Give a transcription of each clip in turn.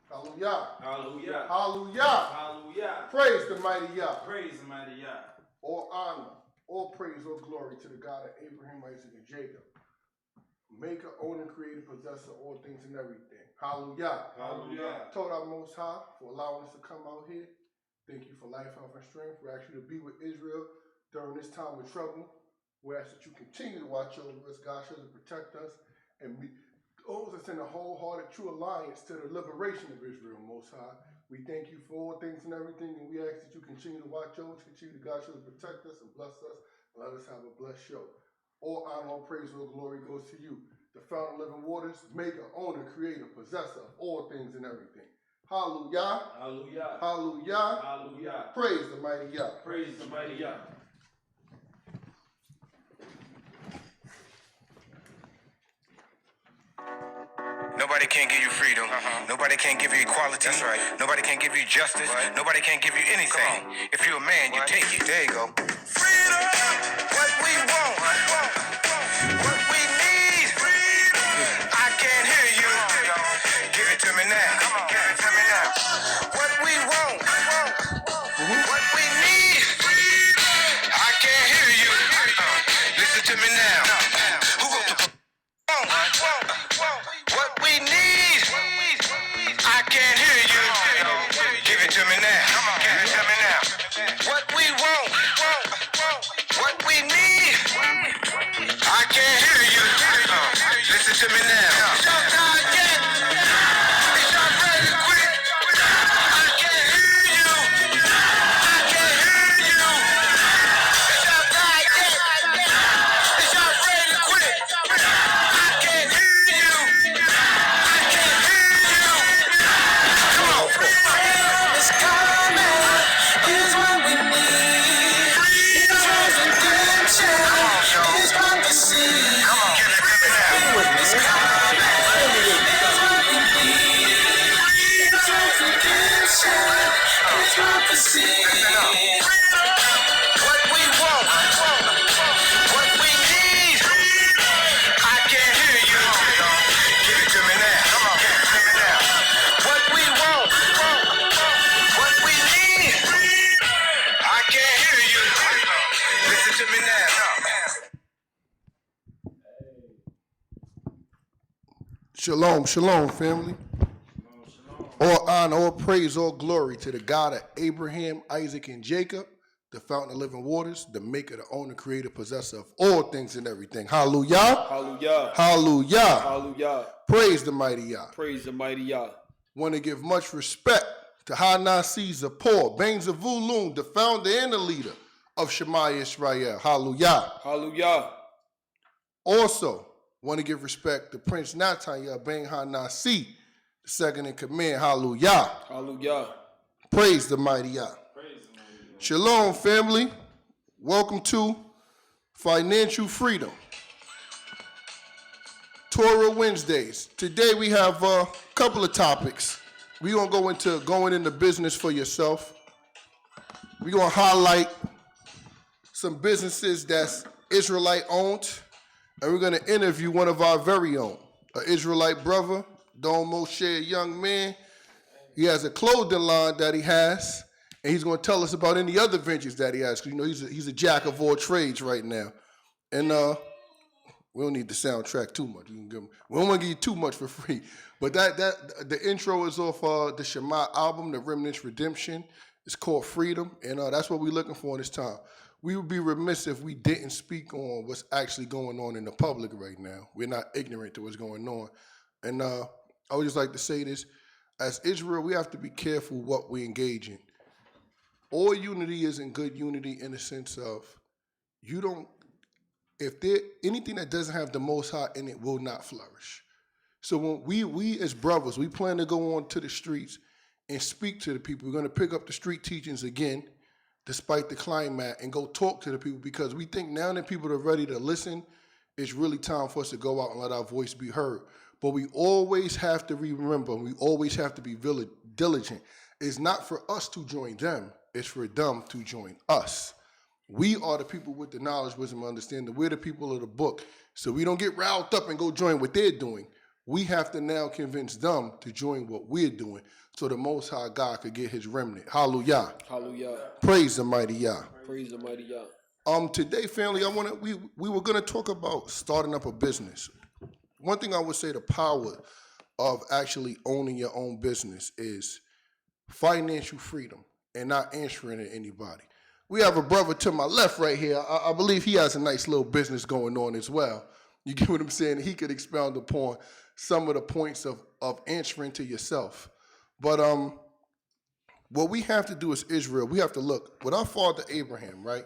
Hallelujah. Hallelujah. Hallelujah. Hallelujah. Praise the mighty Yah. Praise the mighty Yah. All honor, all praise, all glory to the God of Abraham, Isaac, and Jacob. Maker, owner, creator, possessor of all things and everything. Hallelujah. Hallelujah. Torah Most High for allowing us to come out here. Thank you for life, health, and strength. We ask you to be with Israel during this time of trouble. We ask that you continue to watch over us. God should protect us and be those that's in a wholehearted true alliance to the liberation of Israel, Most High. We thank you for all things and everything, and we ask that you continue to watch over us, continue to God should protect us and bless us, and let us have a blessed show. All honor, all praise, all glory goes to you, the fountain of living waters, maker, owner, creator, possessor of all things and everything. Hallelujah. Hallelujah. Hallelujah. Hallelujah. Praise the mighty Yah. Praise the mighty Yah. Nobody can give you freedom. Nobody can give you equality. That's right. Nobody can give you justice. Right. Nobody can give you anything. If you're a man, you take it. There you go. Freedom! What we want. What we need. Freedom! I can't hear you. Give it to me now. Come on. Give it to me now. What we want. What we need. I can't hear you. Listen to me now. Who wrote the book? What we need, I can't hear you. Give it to me now. Give it to me now. What we want, what we need, I can't hear you. Listen to me now. Is y'all tired yet? Is y'all ready to quit? I can't hear you. I can't hear you. Is y'all tired yet? Is y'all ready to quit? I can't hear you. I can't hear you. Come on. Freedom is coming. Here's what we need. Freedom's redemption is what we see. Come on. Give it to me now. Freedom is coming. Here's what we need. Freedom's redemption is what we see. What we want. What we need. I can't hear you. Give it to me now. Come on, give it to me now. What we want, what we need. I can't hear you. Listen to me now. Shalom, shalom, family. All honor, all praise, all glory to the God of Abraham, Isaac, and Jacob, the fountain of living waters, the maker, the owner, creator, possessor of all things and everything. Hallelujah. Hallelujah. Hallelujah. Hallelujah. Praise the mighty Yah. Praise the mighty Yah. Want to give much respect to Hanan Caesar Paul, Baines of Vulun, the founder and the leader of Shema Israel. Hallelujah. Hallelujah. Also, want to give respect to Prince Natanya Ben Hanasi, the second in command. Hallelujah. Hallelujah. Praise the mighty Yah. Shalom, family. Welcome to Financial Freedom. Torah Wednesdays. Today we have a couple of topics. We're going to go into going into business for yourself. We're going to highlight some businesses that's Israelite owned. And we're going to interview one of our very own, an Israelite brother, Adon Moshe, a young man. He has a clothing line that he has. And he's going to tell us about any other ventures that he has. Because, you know, he's a jack of all trades right now. And we don't need the soundtrack too much. We don't want to give you too much for free. But the intro is off the Shema album, The Remnant's Redemption. It's called Freedom. And that's what we're looking for in this time. We would be remiss if we didn't speak on what's actually going on in the public right now. We're not ignorant to what's going on. And I would just like to say this. As Israel, we have to be careful what we engage in. All unity isn't good unity in the sense of anything that doesn't have the Most High in it will not flourish. So when we as brothers, we plan to go on to the streets and speak to the people. We're going to pick up the street teachings again, despite the climate, and go talk to the people because we think now that people are ready to listen, it's really time for us to go out and let our voice be heard. But we always have to remember, we always have to be diligent. It's not for us to join them. It's for them to join us. We are the people with the knowledge, wisdom, and understanding. We're the people of the book. So we don't get riled up and go join what they're doing. We have to now convince them to join what we're doing so the Most High God could get his remnant. Hallelujah. Hallelujah. Praise the mighty Yah. Praise the mighty Yah. Today, family, we were gonna talk about starting up a business. One thing I would say, the power of actually owning your own business is financial freedom and not answering to anybody. We have a brother to my left right here. I believe he has a nice little business going on as well. You get what I'm saying? He could expound upon some of the points of answering to yourself. But what we have to do as Israel, we have to look with our father Abraham, right?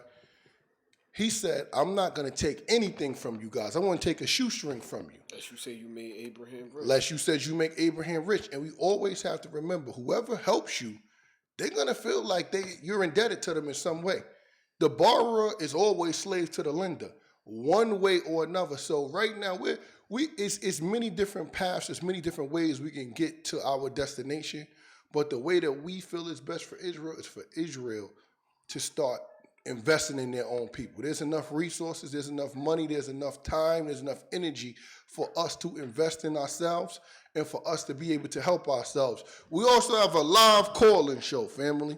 He said, I'm not going to take anything from you guys. I want to take a shoestring from you. Unless you say you made Abraham rich. Unless you said you make Abraham rich. And we always have to remember, whoever helps you, they're going to feel like you're indebted to them in some way. The borrower is always slave to the lender, one way or another. So right now, it's many different paths, there's many different ways we can get to our destination. But the way that we feel is best for Israel is for Israel to start investing in their own people. There's enough resources, there's enough money, there's enough time, there's enough energy for us to invest in ourselves and for us to be able to help ourselves. We also have a live call-in show, family.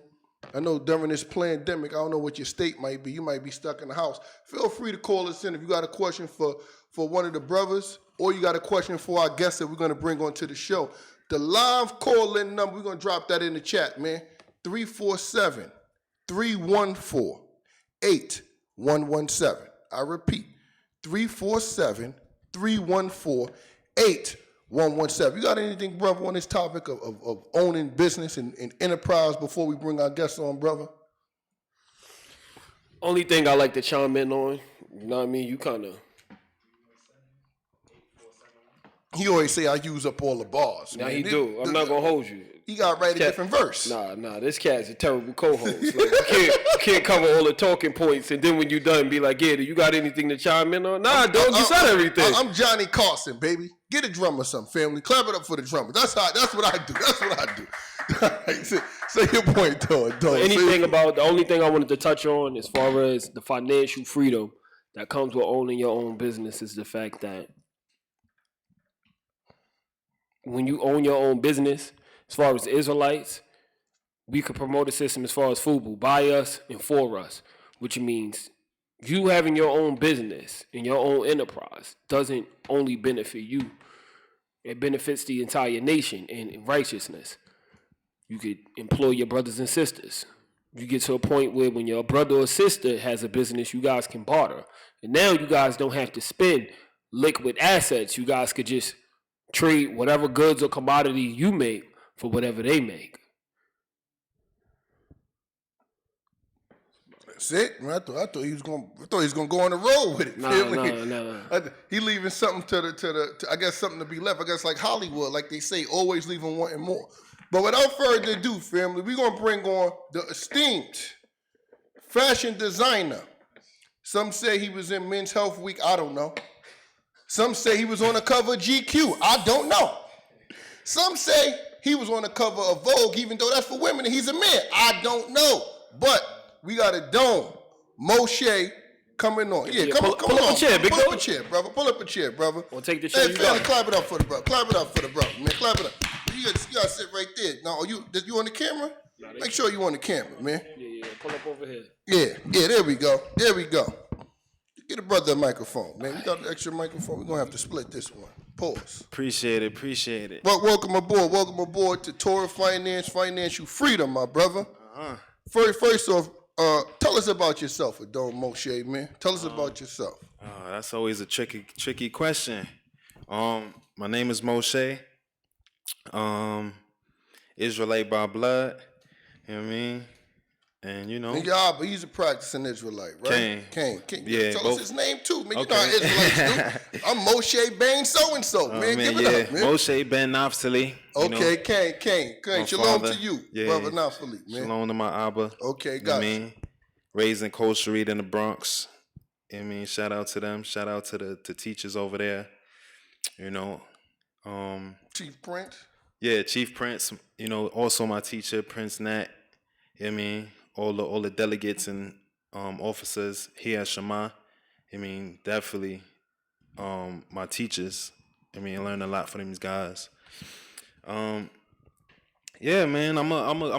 I know during this pandemic, I don't know what your state might be. You might be stuck in the house. Feel free to call us in if you got a question for one of the brothers, or you got a question for our guests that we're going to bring onto the show. The live call-in number, we're going to drop that in the chat, man. 347-314-8117. I repeat, 347-314-8117. You got anything, brother, on this topic of owning business and enterprise before we bring our guests on, brother? Only thing I like to chime in on, you know what I mean? You kind of. He always say I use up all the bars. Now he do. I'm not gonna hold you. He got to write a different verse. Nah. This cat's a terrible co-host. Like, you can't cover all the talking points, and then when you done, be like, "Yeah, do you got anything to chime in on?" Nah, don't. You said everything. I'm Johnny Carson, baby. Get a drummer, some family. Clap it up for the drummer. That's what I do. That's what I do. Say your point, though. The only thing I wanted to touch on as far as the financial freedom that comes with owning your own business is the fact that when you own your own business, as far as the Israelites, we could promote a system as far as FUBU, by us and for us, which means you having your own business and your own enterprise doesn't only benefit you. It benefits the entire nation in righteousness. You could employ your brothers and sisters. You get to a point where when your brother or sister has a business, you guys can barter. And now you guys don't have to spend liquid assets. You guys could just trade whatever goods or commodity you make for whatever they make. That's it. I thought he was gonna go on the road with it. Nah. He leaving something to I guess something to be left. I guess like Hollywood, like they say, always leaving wanting more. But without further ado, family, we're gonna bring on the esteemed fashion designer. Some say he was in Men's Health Week. I don't know. Some say he was on the cover of GQ. I don't know. Some say he was on the cover of Vogue, even though that's for women and he's a man. I don't know. But we got a Adon, Moshe coming on. Yeah, come on. Pull up a chair, big Pull up a chair, brother. Pull up a chair, brother. We'll take the chair you family, got. clap it up for the brother. Clap it up for the brother, man. Clap it up. You gotta sit right there. Now, you on the camera? Make sure you on the camera, man. Yeah. Pull up over here. Yeah, there we go. Get a brother a microphone, man. We got an extra microphone. We're going to have to split this one. Pause. Appreciate it. Well, welcome aboard to Torah Financial Freedom, my brother. First off, tell us about yourself, Adon Moshe, man. Tell us about yourself. That's always a tricky question. My name is Moshe. Israelite by blood. You know what I mean? And Yeah, but he's a practicing Israelite, right? Cain. Yeah, tell both. us his name too, man. Okay. You know how Israelites do. I'm Moshe Ben so-and-so, man. Give it up, man. Moshe Ben Naphtali. Okay, Cain. Shalom father. to you, Yeah. brother Naphtali, man. Shalom to my Abba. Okay, You know got what I you. mean? Raised in Cold Street in the Bronx. You know what I mean? Shout out to them. Shout out to the teachers over there. Chief Prince. Yeah, Chief Prince, also my teacher, Prince Nat. You know what I mean? All the delegates and officers here at Shema. I mean, definitely my teachers. I mean, I learned a lot from these guys. Yeah, man, I'm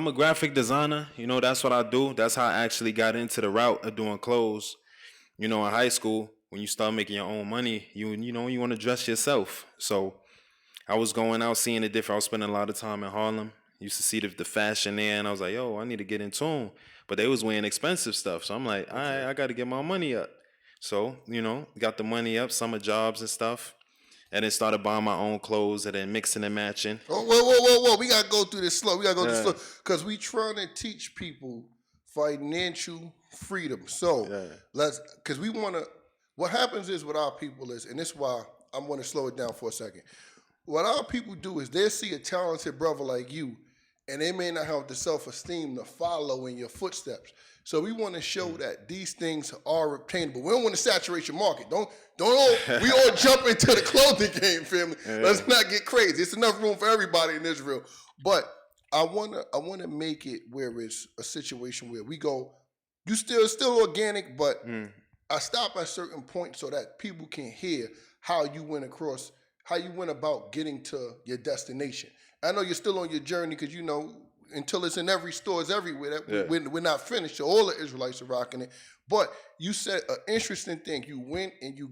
a graphic designer. You know, that's what I do. That's how I actually got into the route of doing clothes. You know, in high school, when you start making your own money, you know you want to dress yourself. So I was going out seeing the different. I was spending a lot of time in Harlem. Used to see the fashion there, and I was like, yo, I need to get in tune. But they was wearing expensive stuff, so I'm like, all right, I got to get my money up. So you know, got the money up, summer jobs and stuff, and then started buying my own clothes and then mixing and matching. Oh, whoa. We got to go through this slow. Yeah. Because we trying to teach people financial freedom. So because we want to, what happens is with our people is, and this is why I'm going to slow it down for a second. What our people do is they see a talented brother like you, and they may not have the self-esteem to follow in your footsteps. So we want to show that these things are obtainable. We don't want to saturate your market. We all jump into the clothing game, family. Yeah. Let's not get crazy. It's enough room for everybody in Israel. But I wanna make it where it's a situation where we go, you still organic, but I stop at certain points so that people can hear how you went about getting to your destination. I know you're still on your journey because, you know, until it's in every store, it's everywhere. We're not finished. So all the Israelites are rocking it. But you said an interesting thing. You went and you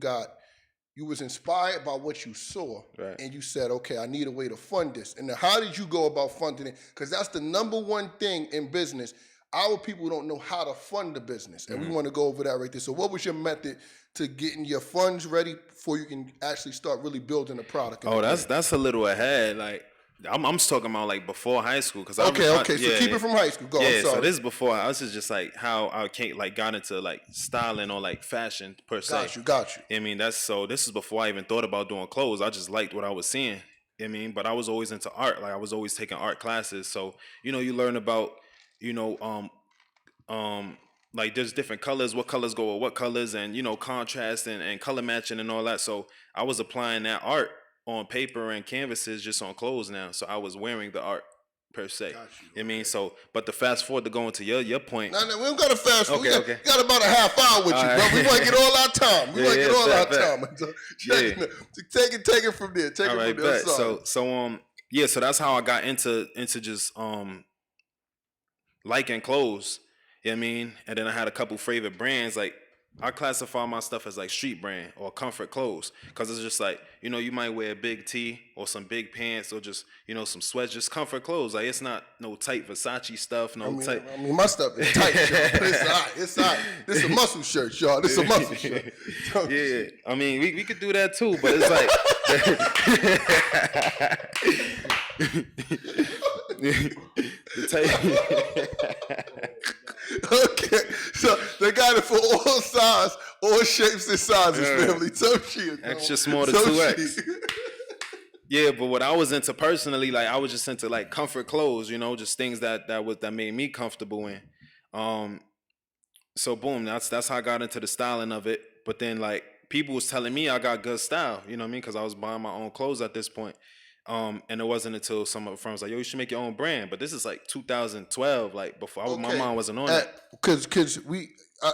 was inspired by what you saw. Right. And you said, okay, I need a way to fund this. And then how did you go about funding it? Because that's the number one thing in business. Our people don't know how to fund the business. And we want to go over that right there. So what was your method to getting your funds ready before you can actually start really building a product? Oh, that's a little ahead. Like, I'm just talking about like before high school. Cause okay. So keep it from high school. Go. Yeah. So this is before. I was just like how I got into like styling or like fashion per se. Got you. I mean, this is before I even thought about doing clothes. I just liked what I was seeing. I mean, but I was always into art. Like I was always taking art classes. So you know, you learn about like there's different colors, what colors go with what colors, and you know, contrast and color matching and all that. So I was applying that art on paper and canvases just on clothes now. So I was wearing the art per se. I mean, so but to fast forward to going to your point. No, we don't got to fast forward. Okay. We got about a half hour with you, bro. We want to get all our time. We want to get all our time. So take it from there. Take all it right, from there. So that's how I got into just liking clothes. You know what I mean? And then I had a couple favorite brands. Like I classify my stuff as like street brand or comfort clothes, because it's just like, you know, you might wear a big tee or some big pants or just, you know, some sweats, just comfort clothes. Like it's not no tight Versace stuff, tight. I mean, my stuff is tight, y'all. It's hot. This is a muscle shirt, y'all. This is a muscle shirt. Yeah. I mean, we could do that too, but it's like Okay, so they got it for all size, all shapes and sizes, family. Extra small to 2X. Yeah, but what I was into personally, like I was just into like comfort clothes, you know, just things that made me comfortable in. So boom, that's how I got into the styling of it. But then like people was telling me I got good style, you know what I mean? Because I was buying my own clothes at this point. And it wasn't until some of my friends was like, yo, you should make your own brand. But this is like 2012, like before my mom wasn't on it. Because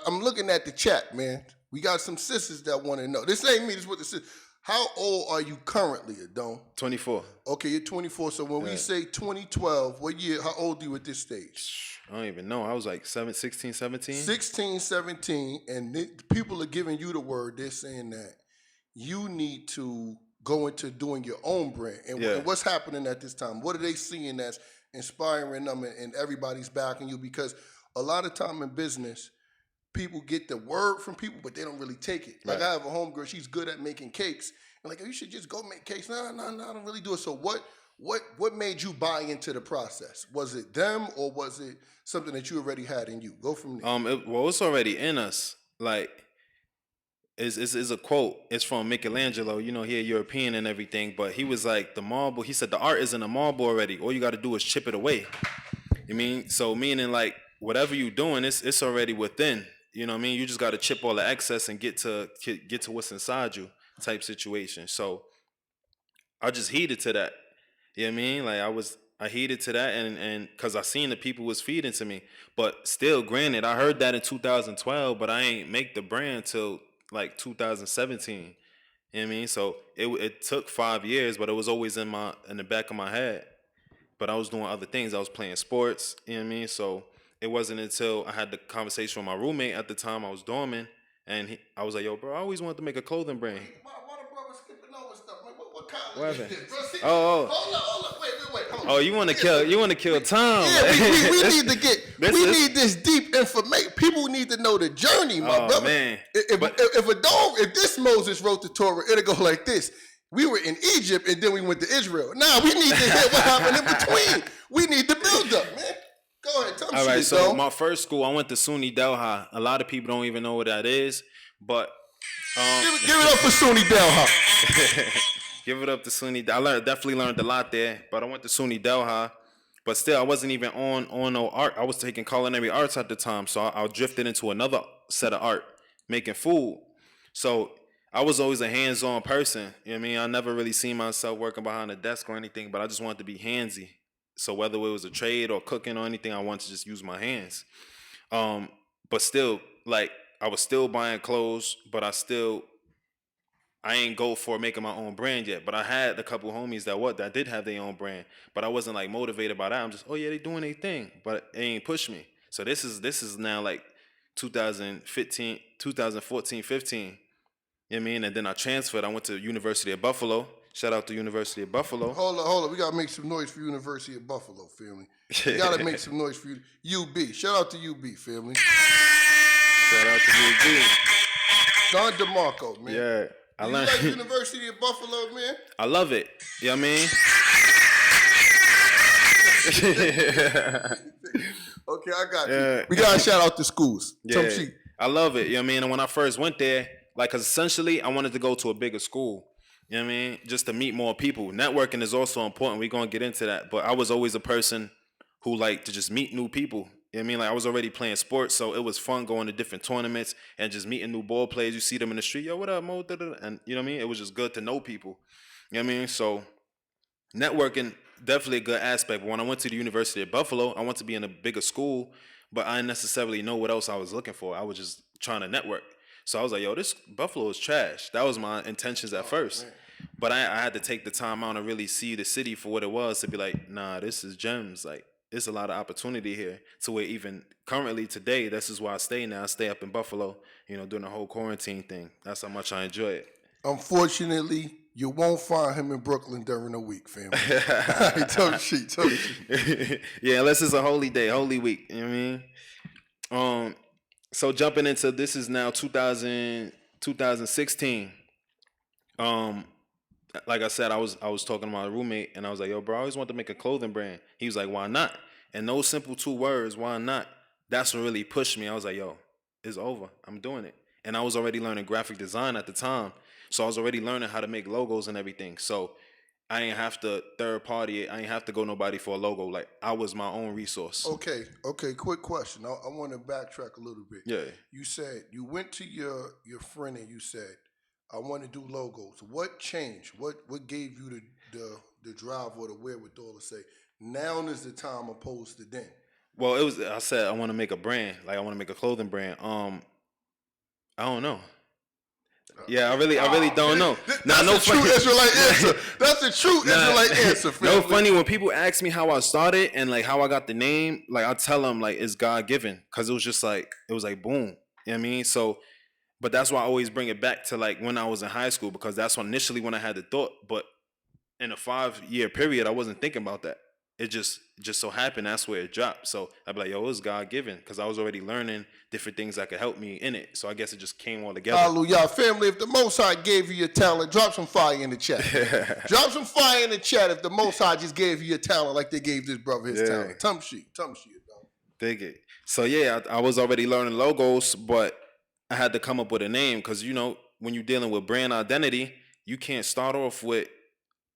I'm looking at the chat, man. We got some sisters that want to know. This ain't me. This is what this is. How old are you currently, Adon? 24. Okay, you're 24. So when we say 2012, what year? How old are you at this stage? I don't even know. I was like 16, 17. 16, 17, and people are giving you the word. They're saying that you need to go into doing your own brand. And what's happening at this time? What are they seeing that's inspiring them and everybody's backing you? Because a lot of time in business, people get the word from people, but they don't really take it. Like I have a homegirl, she's good at making cakes. And like, oh, you should just go make cakes. No, I don't really do it. So what made you buy into the process? Was it them or was it something that you already had in you? Go from there. It's already in us. Like, is a quote. It's from Michelangelo. You know, he a European and everything, but he was like, the marble. He said the art is in the marble already. All you got to do is chip it away. You mean? So meaning like whatever you doing, it's already within. You know what I mean? You just got to chip all the excess and get to what's inside you, type situation. So I just heeded to that. You know what I mean? Like I heeded to that, and because I seen the people was feeding to me. But still, granted, I heard that in 2012, but I ain't make the brand till like 2017. You know what I mean? So it took 5 years, but it was always in the back of my head. But I was doing other things. I was playing sports. You know what I mean? So it wasn't until I had the conversation with my roommate at the time I was dorming, and I was like, "Yo, bro, I always wanted to make a clothing brand." Why the brother skipping over stuff? Man, what college What is happened? this, bro? See, Oh. hold up, wait, hold Oh, on. you want to kill time? Yeah, we need to get. This We is- need this deep information. People need to know the journey, my Oh, brother. man. If this Moses wrote the Torah, it'll go like this. We were in Egypt and then we went to Israel. Now we need to hear what happened in between. We need to build up, man. Go ahead, tell me All right, shit, so dog. my first school, I went to SUNY Delhi. A lot of people don't even know what that is, but Give it up for SUNY Delhi. give it up to SUNY. Definitely learned a lot there, but I went to SUNY Delhi. But still, I wasn't even on no art. I was taking culinary arts at the time, so I drifted into another set of art, making food. So I was always a hands-on person. You know what I mean? I never really seen myself working behind a desk or anything, but I just wanted to be handsy. So whether it was a trade or cooking or anything, I wanted to just use my hands. But still, like, I was still buying clothes, but I ain't go for making my own brand yet. But I had a couple homies that did have their own brand, but I wasn't like motivated by that. I'm just, oh yeah, they doing their thing, but it ain't push me. So this is now like 2015, 2014, 15. You know what I mean? And then I transferred. I went to University of Buffalo. Shout out to University of Buffalo. Hold on. We gotta make some noise for University of Buffalo, family. We gotta make some noise for UB. Shout out to UB, family. Shout out to UB. Don DeMarco, man. Yeah. I You learned. like University of Buffalo, man? I love it. You know what I mean? Okay, I got Yeah. you. We gotta shout out the schools. Yeah, Some shit. I love it. You know what I mean? And when I first went there, like, cause essentially I wanted to go to a bigger school. You know what I mean? Just to meet more people. Networking is also important. We're gonna get into that. But I was always a person who liked to just meet new people. You know what I mean? Like, I was already playing sports, so it was fun going to different tournaments and just meeting new ball players. You see them in the street, yo, what up, Mo? Da-da-da. And you know what I mean? It was just good to know people. You know what I mean? So networking, definitely a good aspect. But when I went to the University of Buffalo, I went to be in a bigger school, but I didn't necessarily know what else I was looking for. I was just trying to network. So I was like, yo, this Buffalo is trash. That was my intentions at first. But I had to take the time out and really see the city for what it was to be like, nah, this is gems. Like, there's a lot of opportunity here to where even currently today, this is where I stay now. I stay up in Buffalo, you know, doing the whole quarantine thing. That's how much I enjoy it. Unfortunately, you won't find him in Brooklyn during the week, family. Tell me shit. Yeah, unless it's a holy day, holy week. You know what I mean? So jumping into this is now 2016. Like I said, I was talking to my roommate and I was like, yo, bro, I always wanted to make a clothing brand. He was like, why not? And those simple 2 words, why not? That's what really pushed me. I was like, yo, it's over. I'm doing it. And I was already learning graphic design at the time. So I was already learning how to make logos and everything. So I ain't have to third party it. I ain't have to go nobody for a logo. Like, I was my own resource. Okay. Quick question. I want to backtrack a little bit. Yeah. You said you went to your friend and you said, I want to do logos. What changed? What gave you the drive or the wherewithal to say, now is the time opposed to then? Well, I said I want to make a brand. Like, I want to make a clothing brand. I don't know. Yeah, I really don't know. That's a true Israelite answer. That's a true Israelite answer. No, funny when people ask me how I started and like how I got the name, like I tell them like it's God given, because it was like boom. You know what I mean? So, but that's why I always bring it back to like when I was in high school, because that's initially when I had the thought. But in a 5-year period, I wasn't thinking about that. It just so happened that's where it dropped. So I'd be like, yo, it was God given, because I was already learning different things that could help me in it. So I guess it just came all together. Hallelujah. Family, if the Most High gave you your talent, drop some fire in the chat. Drop some fire in the chat if the Most High just gave you your talent like they gave this brother his talent. Tumshi. Dig it. So yeah, I was already learning logos, but I had to come up with a name, because, you know, when you're dealing with brand identity, you can't start off with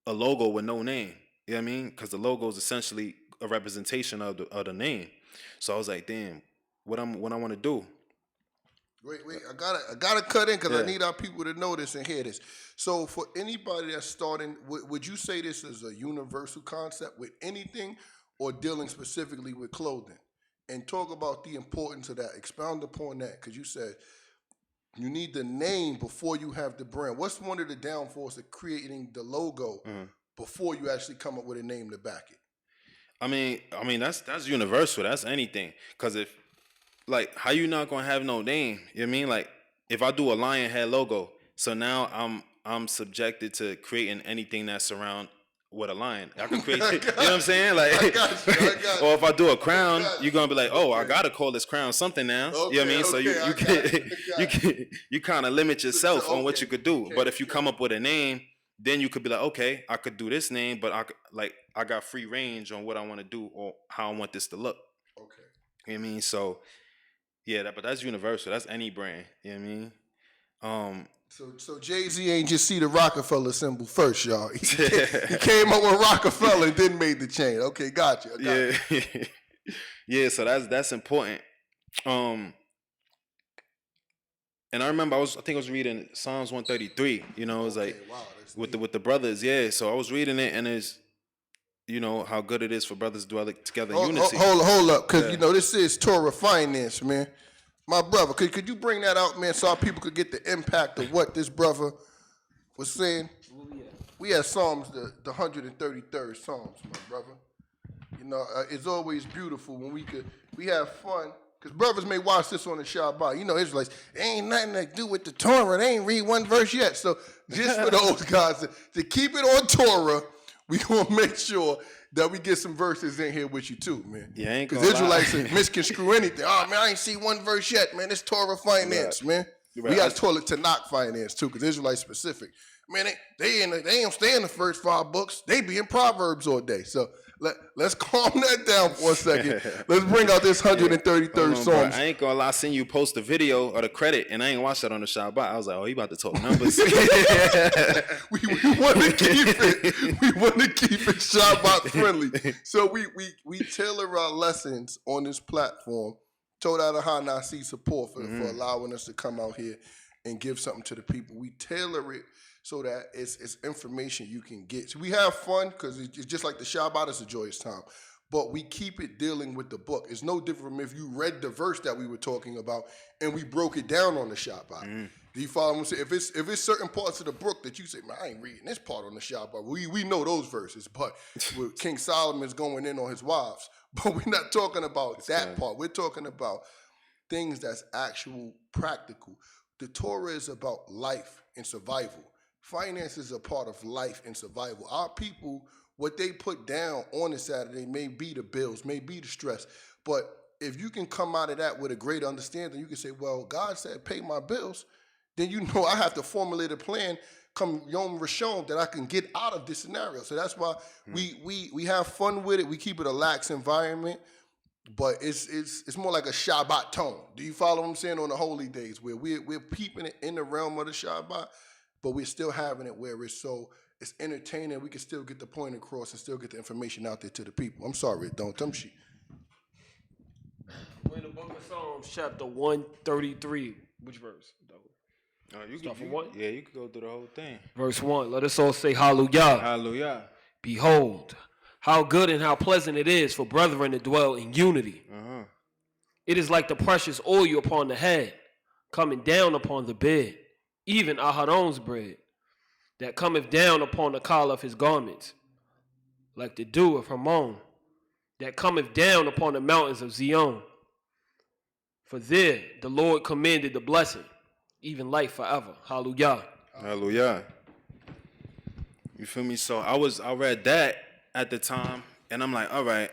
a logo with no name. You know what I mean? Because the logo is essentially a representation of the name. So I was like, damn, what I want to do. Wait, I gotta cut in because I need our people to know this and hear this. So for anybody that's starting, would you say this is a universal concept with anything, or dealing specifically with clothing? And talk about the importance of that. Expound upon that, because you said You need the name before you have the brand. What's one of the downfalls of creating the logo before you actually come up with a name to back it? I mean that's universal. That's anything. Cause if like how you not gonna have no name? You know what I mean? Like if I do a lion head logo, so now I'm subjected to creating anything that's around with a lion. I can create, you know what I'm saying? Like, I got you. or if I do a crown, you're gonna be like, oh, I gotta call this crown something now. You know what I mean? So you kind of limit yourself on what you could do. But if you come up with a name, then you could be like, okay, I could do this name, but I got free range on what I want to do or how I want this to look. Okay. You know what I mean? So yeah, but that's universal. That's any brand. You know what I mean? So Jay-Z ain't just see the Rockefeller symbol first, y'all. He came up with Rockefeller and then made the chain. Okay, gotcha. Yeah, so that's important. And I remember I think I was reading Psalms 133. You know, it was like with the brothers. Yeah, so I was reading it, and it's, you know, how good it is for brothers to dwell together in unity. Hold up, because you know this is Torah finance, man. My brother, could you bring that out, man, so our people could get the impact of what this brother was saying? We had Psalms, the 133rd Psalms, my brother. You know, it's always beautiful when we have fun, because brothers may watch this on the Shabbat. You know, Israelites, it ain't nothing to do with the Torah. They ain't read one verse yet. So just for those guys to keep it on Torah, we gonna make sure that we get some verses in here with you too, man. Yeah, ain't because Israelites misconstrue anything. Oh man, I ain't see one verse yet, man. It's Torah finance, man. Right. We got Torah Tanakh finance too, because Israelites specific. Man, they ain't stay in the first 5 books. They be in Proverbs all day. So let's calm that down for a second. Let's bring out this 133rd Psalm. I ain't gonna lie, I seen you post the video or the credit, and I ain't watched that on the Shabbat. I was like, oh, he about to talk numbers. we want to keep it. We want to keep it Shabbat friendly. So we tailor our lessons on this platform. Torah Hanasi support for allowing us to come out here and give something to the people. We tailor it so that it's information you can get. So we have fun because it's just like the Shabbat is a joyous time. But we keep it dealing with the book. It's no different from if you read the verse that we were talking about and we broke it down on the Shabbat. Do you follow what I'm saying? If it's certain parts of the book that you say, man, I ain't reading this part on the Shabbat. We know those verses. But with King Solomon's going in on his wives. But we're not talking about that part. We're talking about things that's actual practical. The Torah is about life and survival. Finance is a part of life and survival. Our people, what they put down on a Saturday may be the bills, may be the stress. But if you can come out of that with a great understanding, you can say, well, God said pay my bills. Then you know I have to formulate a plan come Yom Rishon that I can get out of this scenario. So that's why we have fun with it. We keep it a lax environment. But it's more like a Shabbat tone. Do you follow what I'm saying? On the holy days where we're keeping it in the realm of the Shabbat, but we're still having it where it's entertaining. We can still get the point across and still get the information out there to the people. I'm sorry, don't tell me. We're in the book of Psalms, chapter 133. Which verse? You Start from 1? Yeah, you could go through the whole thing. Verse 1. Let us all say hallelujah. Hallelujah. Behold, how good and how pleasant it is for brethren to dwell in unity. It is like the precious oil upon the head, coming down upon the bed, even Aharon's bread, that cometh down upon the collar of his garments, like the dew of Hermon, that cometh down upon the mountains of Zion. For there the Lord commanded the blessing, even life forever. Hallelujah. Hallelujah. You feel me? So I read that at the time, and I'm like, all right.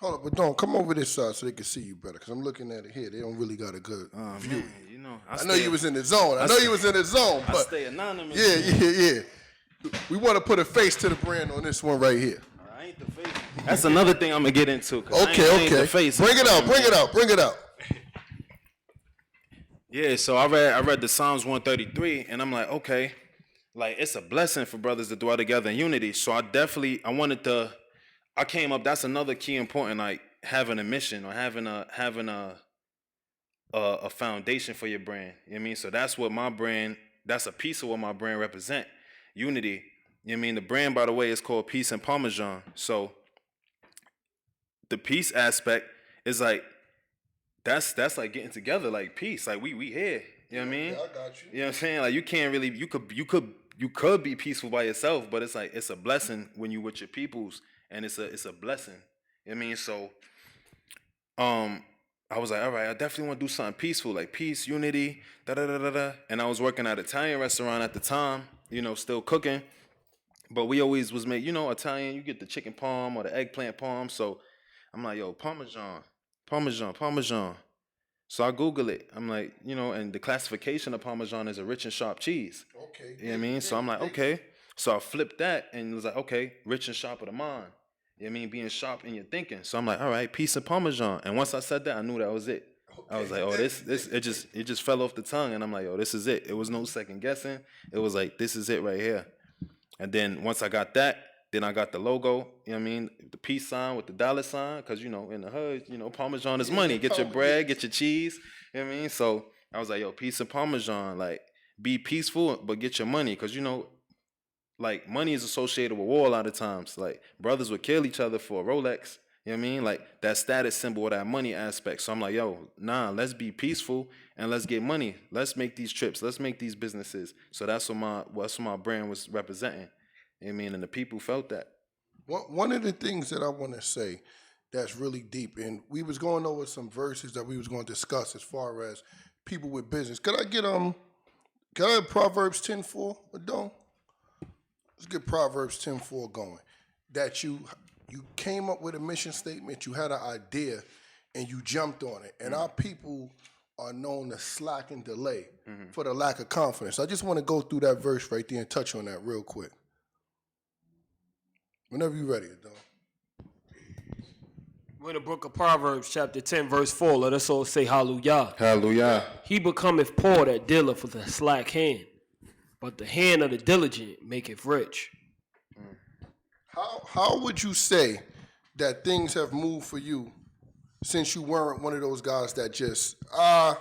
Hold up, but don't come over this side so they can see you better, because I'm looking at it here. They don't really got a good view. Man, you know, I know you was in the zone. I know you was in the zone, but I stay anonymous. Yeah. We want to put a face to the brand on this one right here. I ain't the face. That's another thing I'm gonna get into. Okay. I ain't the face. Bring it out. Yeah, so I read the Psalms 133, and I'm like, okay, like it's a blessing for brothers to dwell together in unity. So I came up. That's another key important, like having a mission or having a foundation for your brand. You know what I mean? So that's what my brand. That's a piece of what my brand represent. Unity. You know what I mean? The brand, by the way, is called Peace and Parmesan. So the peace aspect is like that's like getting together, like peace. Like we here. You know what I mean? Yeah, I got you. You know what I'm saying? Like you can't really you could be peaceful by yourself, but it's like it's a blessing when you with your peoples, and it's a blessing. You know what I mean? So I was like, all right, I definitely want to do something peaceful, like peace, unity, da da da da da. And I was working at an Italian restaurant at the time, you know, still cooking. But we always was make, you know, Italian, you get the chicken palm or the eggplant palm. So I'm like, yo, Parmesan. So I Google it. I'm like, you know, and the classification of Parmesan is a rich and sharp cheese. Okay. You know what I mean? So I'm like, okay. So I flipped that and it was like, okay, rich and sharp of the mind. You know what I mean? Being sharp in your thinking. So I'm like, all right, peace and Parmesan. And once I said that, I knew that was it. I was like, oh, this it just fell off the tongue. And I'm like, oh, this is it. It was no second guessing. It was like, this is it right here. And then once I got that, then I got the logo, you know what I mean? The peace sign with the dollar sign. Because, you know, in the hood, you know, Parmesan is money. Get your bread, get your cheese. You know what I mean? So I was like, yo, peace and Parmesan. Like, be peaceful, but get your money. Because, you know, like, money is associated with war a lot of times. Like, brothers would kill each other for a Rolex. You know what I mean? Like, that status symbol or that money aspect. So I'm like, yo, nah, let's be peaceful and let's get money. Let's make these trips. Let's make these businesses. So that's what my brand was representing. You know what I mean? And the people felt that. One of the things that I want to say that's really deep, and we was going over some verses that we was going to discuss as far as people with business. Can I have Proverbs 10:4, Adon? Let's get Proverbs 10:4 going. That you came up with a mission statement, you had an idea, and you jumped on it. And our people are known to slack and delay for the lack of confidence. I just want to go through that verse right there and touch on that real quick. Whenever you're ready, Adon. We're in the book of Proverbs, chapter 10, verse 4. Let us all say hallelujah. Hallelujah. He becometh poor that dealeth with a slack hand, but the hand of the diligent maketh rich. How would you say that things have moved for you since you weren't one of those guys that just, I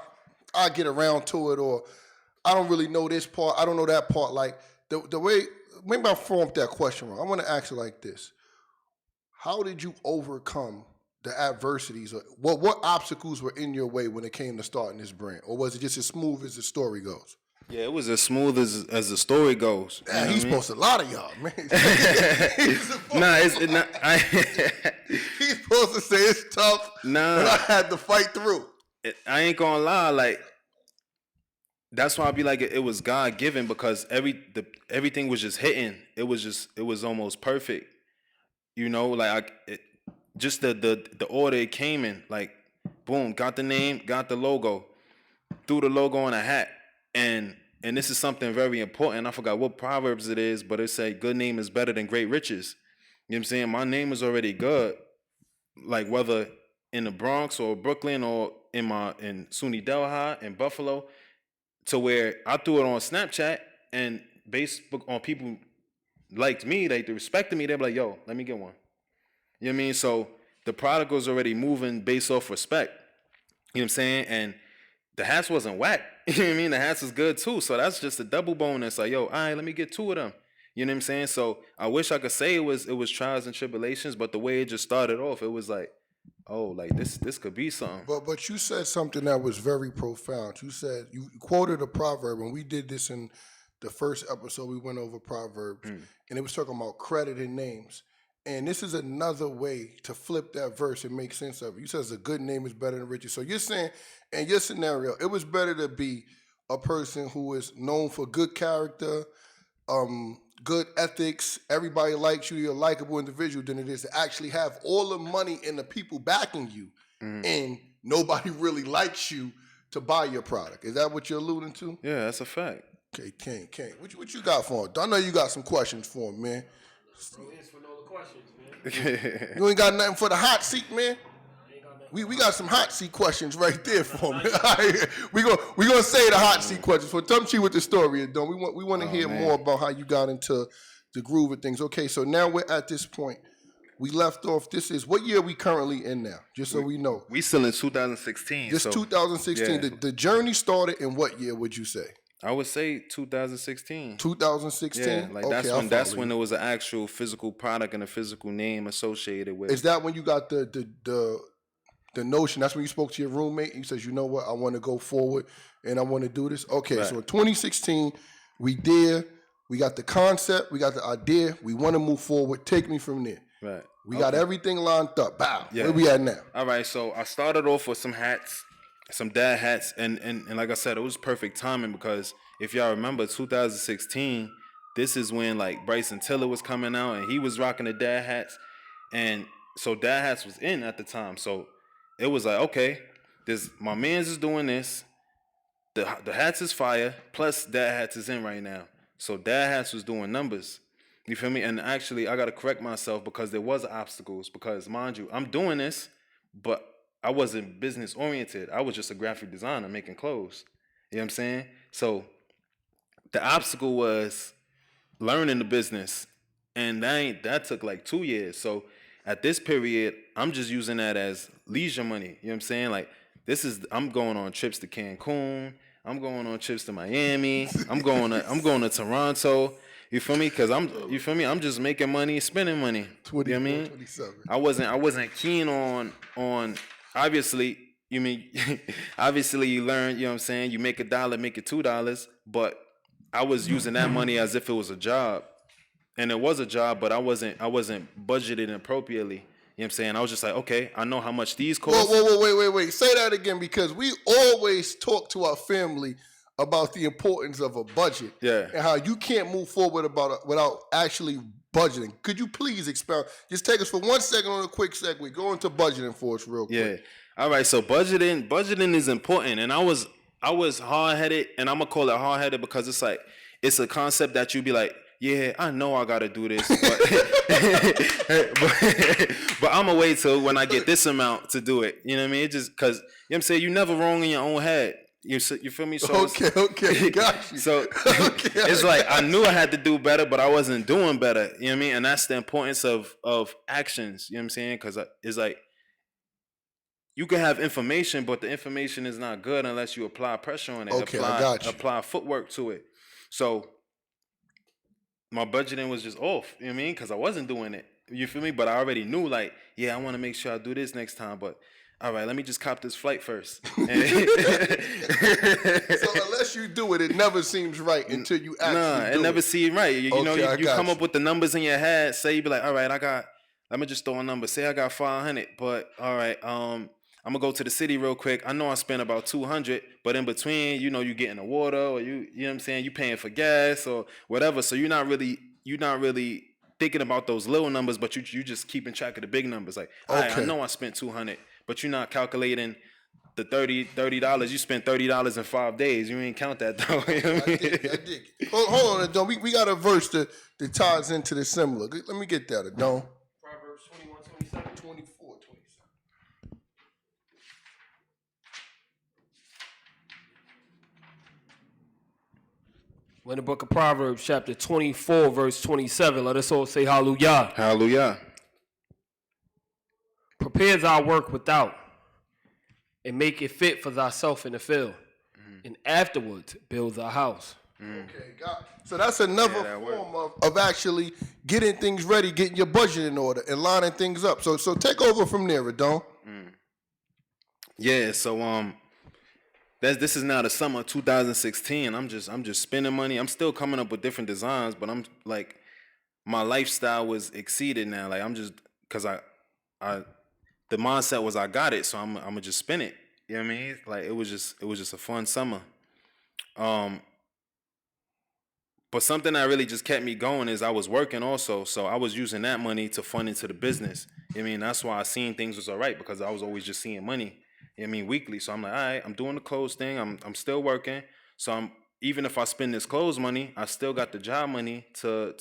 get around to it, or I don't really know this part, I don't know that part. Like, the way, maybe I formed that question wrong. I want to ask you like this. How did you overcome the adversities, or what obstacles were in your way when it came to starting this brand? Or was it just as smooth as the story goes? Yeah, it was as smooth as the story goes. Yeah, he's supposed to a lot of y'all, man. It's not. He's supposed to say it's tough, Nah. but I had to fight through. I ain't gonna lie, like that's why I be like it was God given, because everything was just hitting. It was almost perfect. You know, like just the order it came in, like boom, got the name, got the logo, threw the logo on a hat, and this is something very important. I forgot what Proverbs it is, but it said good name is better than great riches. You know what I'm saying? My name is already good, like whether in the Bronx or Brooklyn or in SUNY Delhi in Buffalo, to where I threw it on Snapchat, and based on people liked me, they respected me, they be like, yo, let me get one. You know what I mean? So the product was already moving based off respect. You know what I'm saying? And the hats wasn't whack. You know what I mean? The hats was good too. So that's just a double bonus. Like, yo, all right, let me get two of them. You know what I'm saying? So I wish I could say it was trials and tribulations, but the way it just started off, it was like, oh, like this could be something. But you said something that was very profound. You said, you quoted a proverb, and we did this in the first episode. We went over Proverbs, and it was talking about credit and names. And this is another way to flip that verse and make sense of it. You said a good name is better than riches. So you're saying, in your scenario, it was better to be a person who is known for good character, good ethics, everybody likes you, you're a likable individual, than it is to actually have all the money and the people backing you, and nobody really likes you to buy your product. Is that what you're alluding to? Yeah, that's a fact. Okay, King. What you got for him? I know you got some questions for him, man. Bro, it's for no questions, man. You ain't got nothing for the hot seat, man? We got some hot seat questions right there for him. we gonna say the hot seat questions for Tumchi with the story. Don't we want to hear more about how you got into the groove of things. Okay, so now we're at this point. We left off. This is what year we currently in now, just so we know. We still in 2016. This 2016. Yeah. The journey started in what year would you say? I would say 2016. 2016. Yeah, like okay, that's when there was an actual physical product and a physical name associated with. Is that when you got the the notion. That's when you spoke to your roommate. And you says, you know what, I want to go forward and I want to do this. Okay, Right. so in 2016, we did. We got the concept. We got the idea. We want to move forward. Take me from there. Right. We got everything lined up. Bow. Yeah. Where we at now? All right, so I started off with some hats, some dad hats, and like I said, it was perfect timing because if y'all remember 2016, this is when like Bryson Tiller was coming out and he was rocking the dad hats, and so dad hats was in at the time. So it was like, okay, this my man's is doing this, the hats is fire, plus dad hats is in right now. So dad hats was doing numbers. You feel me? And actually, I got to correct myself because there was obstacles. Because, mind you, I'm doing this, but I wasn't business oriented. I was just a graphic designer making clothes. You know what I'm saying? So the obstacle was learning the business. And that took like 2 years. So at this period, I'm just using that as leisure money. You know what I'm saying? Like, I'm going on trips to Cancun. I'm going on trips to Miami. I'm going to Toronto. You feel me? Because I'm just making money, spending money. You know what I mean? 27. I wasn't keen on obviously, obviously you learn, you know what I'm saying? You make $1, make it $2, but I was using that money as if it was a job. And it was a job, but I wasn't budgeted appropriately. You know what I'm saying? I was just like, okay, I know how much these cost. Whoa, wait. Say that again, because we always talk to our family about the importance of a budget. Yeah. And how you can't move forward without actually budgeting. Could you please expound? Just take us for 1 second on a quick segue. Go into budgeting for us real quick. Yeah. All right. So budgeting is important. And I was hard-headed, and I'm going to call it hard-headed because it's like, it's a concept that you be like, yeah, I know I got to do this, but I'm going to wait till when I get this amount to do it. You know what I mean? It just because, you know what I'm saying, you're never wrong in your own head. You feel me? So Okay, got you. So it's like I knew I had to do better, but I wasn't doing better. You know what I mean? And that's the importance of actions. You know what I'm saying? Because it's like you can have information, but the information is not good unless you apply pressure on it. Okay, I got you. Apply footwork to it. So my budgeting was just off. You know what I mean? Because I wasn't doing it. You feel me? But I already knew, like, yeah, I want to make sure I do this next time, but. All right, let me just cop this flight first. So unless you do it, it never seems right until you actually do it. It never seems right. You know, you come up you. with the numbers in your head. Say you be like, all right, let me just throw a number. Say I got 500, but all right, I'm gonna go to the city real quick. I know I spent about 200, but in between, you know, you getting the water, or you know what I'm saying, you paying for gas or whatever. So you're not really thinking about those little numbers, but you just keeping track of the big numbers. Like, all right, I know I spent 200. But you're not calculating the $30. You spent $30 in 5 days. You ain't count that though. You know what I mean? I dig it. Hold on, Adon. We got a verse that ties into this similar. Let me get that, Adon. Proverbs 21:27. 24, 27. We're in the book of Proverbs, chapter 24, verse 27. Let us all say hallelujah. Hallelujah. Prepare thy work without, and make it fit for thyself in the field, and afterwards build thy house. Okay, got it. So that's another that form of actually getting things ready, getting your budget in order, and lining things up. So take over from there, Adon. Yeah. So this is now the summer of 2016. I'm just spending money. I'm still coming up with different designs, but I'm like, my lifestyle was exceeded now. Like I'm just because the mindset was I got it, so I'm gonna just spend it. You know what I mean? Like it was just a fun summer. But something that really just kept me going is I was working also, so I was using that money to fund into the business. You know what I mean? That's why I seen things was all right because I was always just seeing money. You know what I mean? Weekly. So I'm like, all right, I'm doing the clothes thing. I'm still working. So even if I spend this clothes money, I still got the job money to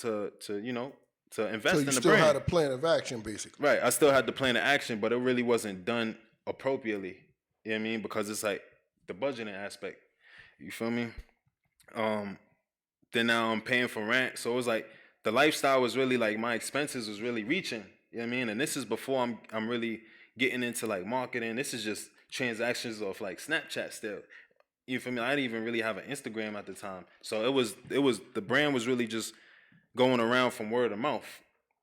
you know. To invest in the brand. So you still had a plan of action, basically. Right. I still had the plan of action, but it really wasn't done appropriately. You know what I mean? Because it's like the budgeting aspect. You feel me? Then now I'm paying for rent. So it was like the lifestyle was really like my expenses was really reaching. You know what I mean? And this is before I'm really getting into like marketing. This is just transactions of like Snapchat still. You feel me? I didn't even really have an Instagram at the time. So it was the brand was really just going around from word of mouth.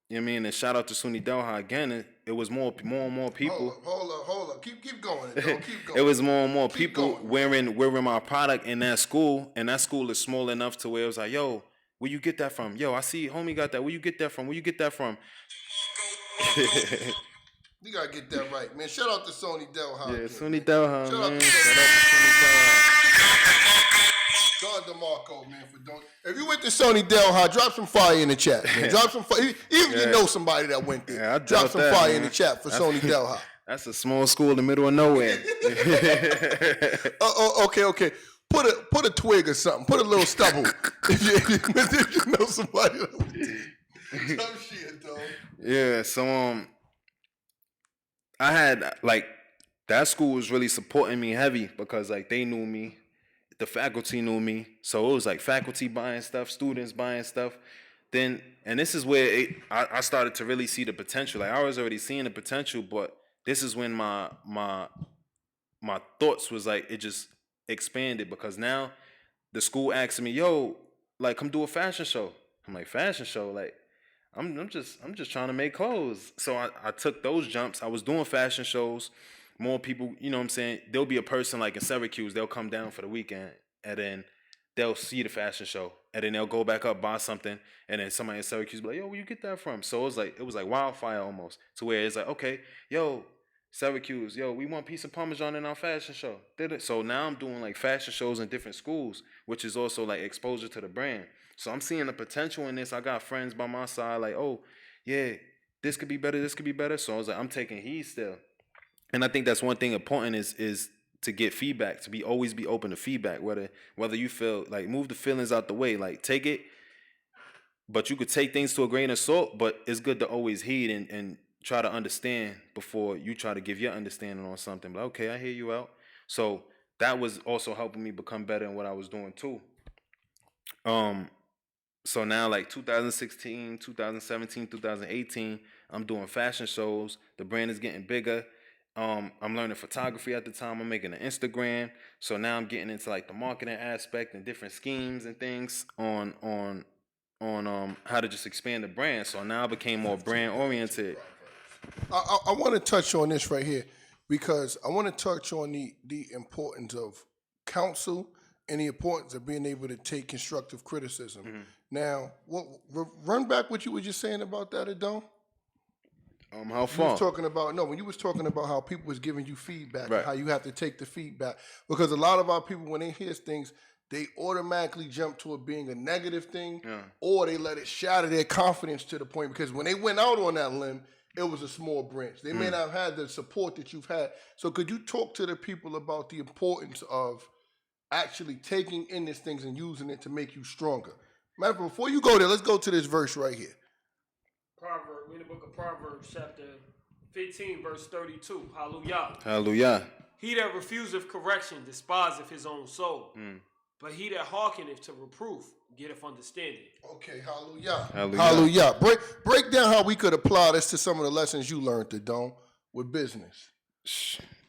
You know what I mean? And shout out to Sunny Delha again. It was more and more people. Hold hold up. Keep going. Don't keep going. It was more and more Keep people going. wearing my product in that school, and that school is small enough to where it was like, yo, where you get that from? Yo, I see homie got that. Where you get that from? Where you get that from? You gotta get that right, man. Shout out to Sony Delha. Yeah, again, Sunny man. Delha, Shout man. out to Shout out to Sunny Delha. Don DeMarco, man, for don't. If you went to Sony Delha, drop some fire in the chat, man. Drop some fire. Even if you know somebody that went there, Yeah, I drop doubt some that, fire man. in the chat for Sony Delha. That's a small school in the middle of nowhere. Okay. Put a twig or something. Put a little stubble. if you know somebody that went there. Some shit, though. Yeah, so I had like that school was really supporting me heavy because like they knew me, the faculty knew me, so it was like faculty buying stuff, students buying stuff. Then and this is where I started to really see the potential. Like I was already seeing the potential, but this is when my thoughts was like it just expanded because now the school asked me, yo, like come do a fashion show. I'm like, fashion show? Like I'm just trying to make clothes. So I took those jumps. I was doing fashion shows. More people, you know what I'm saying? There'll be a person like in Syracuse, they'll come down for the weekend and then they'll see the fashion show and then they'll go back up, buy something, and then somebody in Syracuse be like, yo, where you get that from? So it was like wildfire almost to where it's like, okay, yo, Syracuse, yo, we want a piece of Parmesan in our fashion show. Did it? So now I'm doing like fashion shows in different schools, which is also like exposure to the brand. So I'm seeing the potential in this. I got friends by my side like, oh, yeah, this could be better. So I was like, I'm taking heed still. And I think that's one thing important is to get feedback, to always be open to feedback, whether you feel like move the feelings out the way, like take it, but you could take things to a grain of salt, but it's good to always heed and try to understand before you try to give your understanding on something. But okay, I hear you out. So that was also helping me become better in what I was doing too. So now like 2016, 2017, 2018, I'm doing fashion shows. The brand is getting bigger. I'm learning photography at the time. I'm making an Instagram. So now I'm getting into like the marketing aspect and different schemes and things on how to just expand the brand. So now I became more brand oriented. I want to touch on this right here because I want to touch on the importance of counsel and the importance of being able to take constructive criticism. Mm-hmm. Now, run back what you were just saying about that, Adon? How You far? was talking about when you was talking about how people was giving you feedback, and Right. how you have to take the feedback, because a lot of our people, when they hear things, they automatically jump to it being a negative thing, or they let it shatter their confidence to the point, because when they went out on that limb, it was a small branch. They may not have had the support that you've had. So could you talk to the people about the importance of actually taking in these things and using it to make you stronger? Matter of fact, before you go there, let's go to this verse right here. We're in the book of Proverbs, chapter 15, verse 32. Hallelujah. Hallelujah. He that refuseth correction despiseth his own soul. But he that hearkeneth to reproof getteth understanding. Okay, hallelujah. Hallelujah. Hallelujah. Break down how we could apply this to some of the lessons you learned, Adon, with business.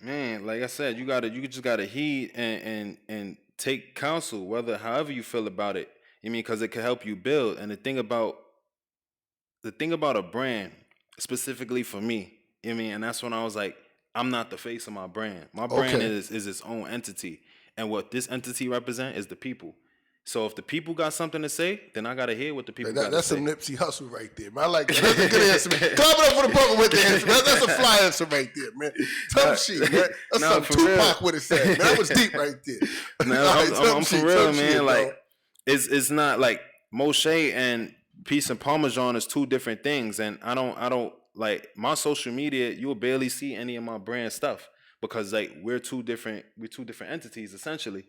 Man, like I said, you just gotta heed and take counsel, however you feel about it. I mean, because it can help you build. And the thing about a brand, specifically for me, I mean, and that's when I was like, I'm not the face of my brand. My brand is its own entity. And what this entity represents is the people. So if the people got something to say, then I gotta hear what the people got to say. That's some Nipsey Hustle right there, man. I like that. That's a good answer, man. Clap it up for the brother with the answer. That's a fly answer right there, man. Tough shit, man. That's something Tupac would have said, man. That was deep right there. I'm for real, man. Like, it's not like Moshe and Peace and Parmesan is two different things, and I don't like my social media. You'll barely see any of my brand stuff because like we're two different entities essentially.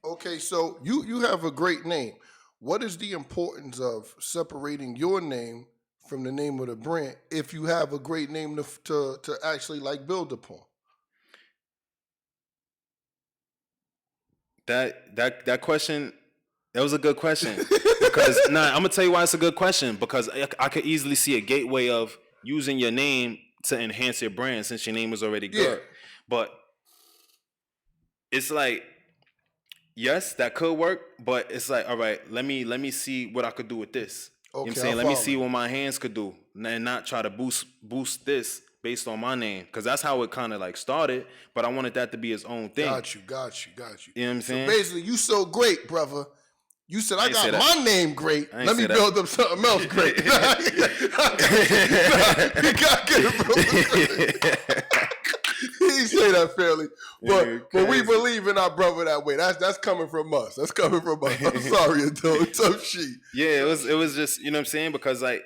Okay, so you have a great name. What is the importance of separating your name from the name of the brand if you have a great name to actually like build upon? That question, that was a good question because I'm gonna tell you why it's a good question because I could easily see a gateway of using your name to enhance your brand since your name is already good. Yeah. But it's like, yes, that could work, but it's like, all right, let me see what I could do with this. You know what I'm saying? Let me see what my hands could do and not try to boost this based on my name, because that's how it kind of like started. But I wanted that to be his own thing. Got you. You know what I'm So saying? basically, you so great, brother. You said, I ain't say got that. my name great. I ain't Let me say that. build up something else great. You got to get it, brother. He didn't say that fairly. But we believe in our brother that way. That's coming from us. That's coming from us. I'm sorry, Adon. Tough shit. Yeah, it was just, you know what I'm saying? Because like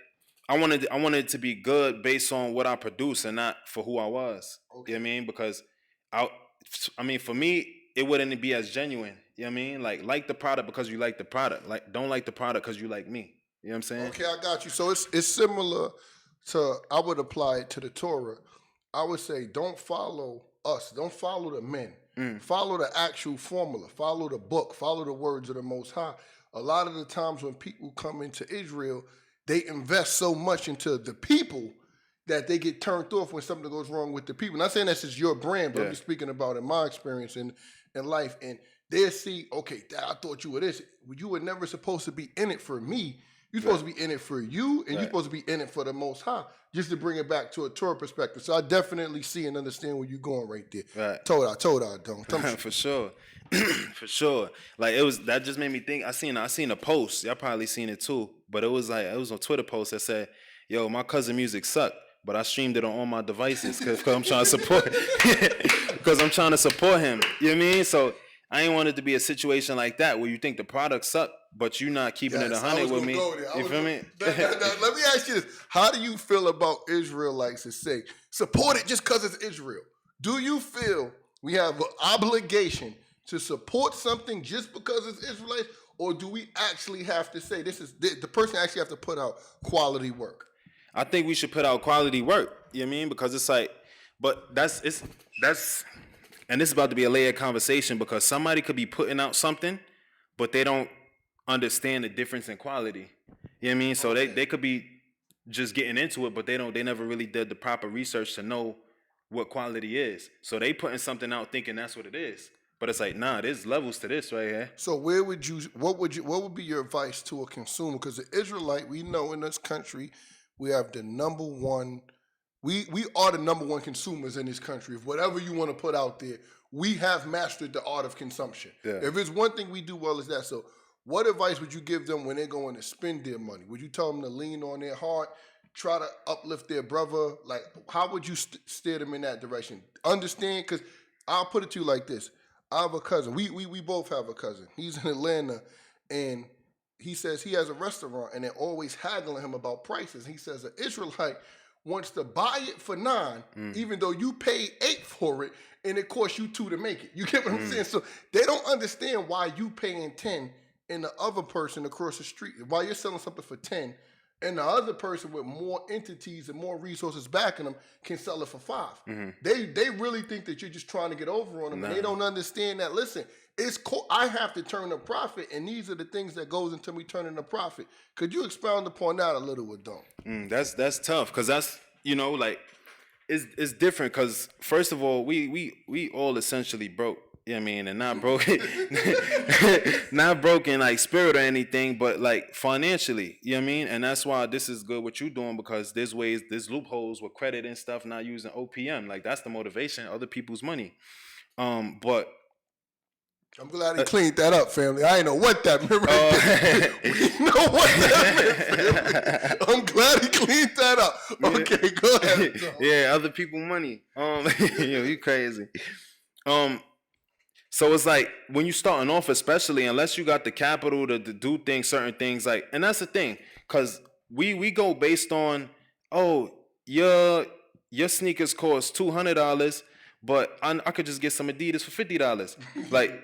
I wanted it to be good based on what I produce and not for who I was. Okay. You know what I mean? Because I mean, for me, it wouldn't be as genuine. You know what I mean? Like the product because you like the product. Like don't like the product because you like me. You know what I'm saying? Okay, I got you. So it's similar to, I would apply it to the Torah. I would say don't follow us. Don't follow the men. Follow the actual formula. Follow the book. Follow the words of the Most High. A lot of the times when people come into Israel, they invest so much into the people that they get turned off when something goes wrong with the people. Not saying that's just your brand, but I'm just speaking about in my experience in life. And they'll see, okay, Dad, I thought you were this. You were never supposed to be in it for me. You're supposed to be in it for you, and you're supposed to be in it for the Most High, just to bring it back to a Torah perspective. So I definitely see and understand where you're going right there. Right. Told I don't. For sure. For sure. Like it was, that just made me think. I seen a post. Y'all probably seen it too. But it was a Twitter post that said, yo, my cousin music sucked, but I streamed it on all my devices because I'm trying to support because I'm trying to support him. You know what I mean? So I ain't want it to be a situation like that where you think the product sucked, but you're not keeping it 100 with me. You feel me? Let me ask you this. How do you feel about Israelites that say, support it just because it's Israel? Do you feel we have an obligation to support something just because it's Israelites, or do we actually have to say this is the person actually have to put out quality work? I think we should put out quality work. You know what I mean? Because it's like, but that's and this is about to be a layered conversation because somebody could be putting out something, but they don't understand the difference in quality. You know what I mean? So they could be just getting into it, but they never really did the proper research to know what quality is. So they putting something out thinking that's what it is. But it's like, nah, there's levels to this right here. So what would be your advice to a consumer? Because the Israelite, we know in this country, we have the number one, we are the number one consumers in this country. If whatever you want to put out there, we have mastered the art of consumption. Yeah. If it's one thing we do well, is that. So what advice would you give them when they're going to spend their money? Would you tell them to lean on their heart, try to uplift their brother? Like, how would you steer them in that direction? Understand, because I'll put it to you like this. I have a cousin. We both have a cousin. He's in Atlanta, and he says he has a restaurant, and they're always haggling him about prices. He says an Israelite wants to buy it for $9, even though you paid $8 for it, and it costs you $2 to make it. You get what I'm saying? So they don't understand why you paying $10 and the other person across the street, why you're selling something for $10, and the other person with more entities and more resources backing them can sell it for $5. They really think that you're just trying to get over on them, and they don't understand that. Listen, it's cool. I have to turn a profit, and these are the things that goes into me turning a profit. Could you expound upon that a little, Adon? That's tough because that's, you know, like it's different because first of all, we all essentially broke. You know what I mean? And not broken, not broken like spirit or anything, but like financially, you know what I mean? And that's why this is good what you're doing, because there's loopholes with credit and stuff, not using OPM. Like that's the motivation, other people's money. But I'm glad he cleaned that up, family. I ain't know what that meant right there. We know what that meant, family. I'm glad he cleaned that up. Okay, go ahead. Yeah, other people's money. Yo, you crazy. So it's like when you starting off, especially unless you got the capital to do things, certain things, like, and that's the thing, cause we go based on, oh, your sneakers cost $200, but I could just get some Adidas for $50.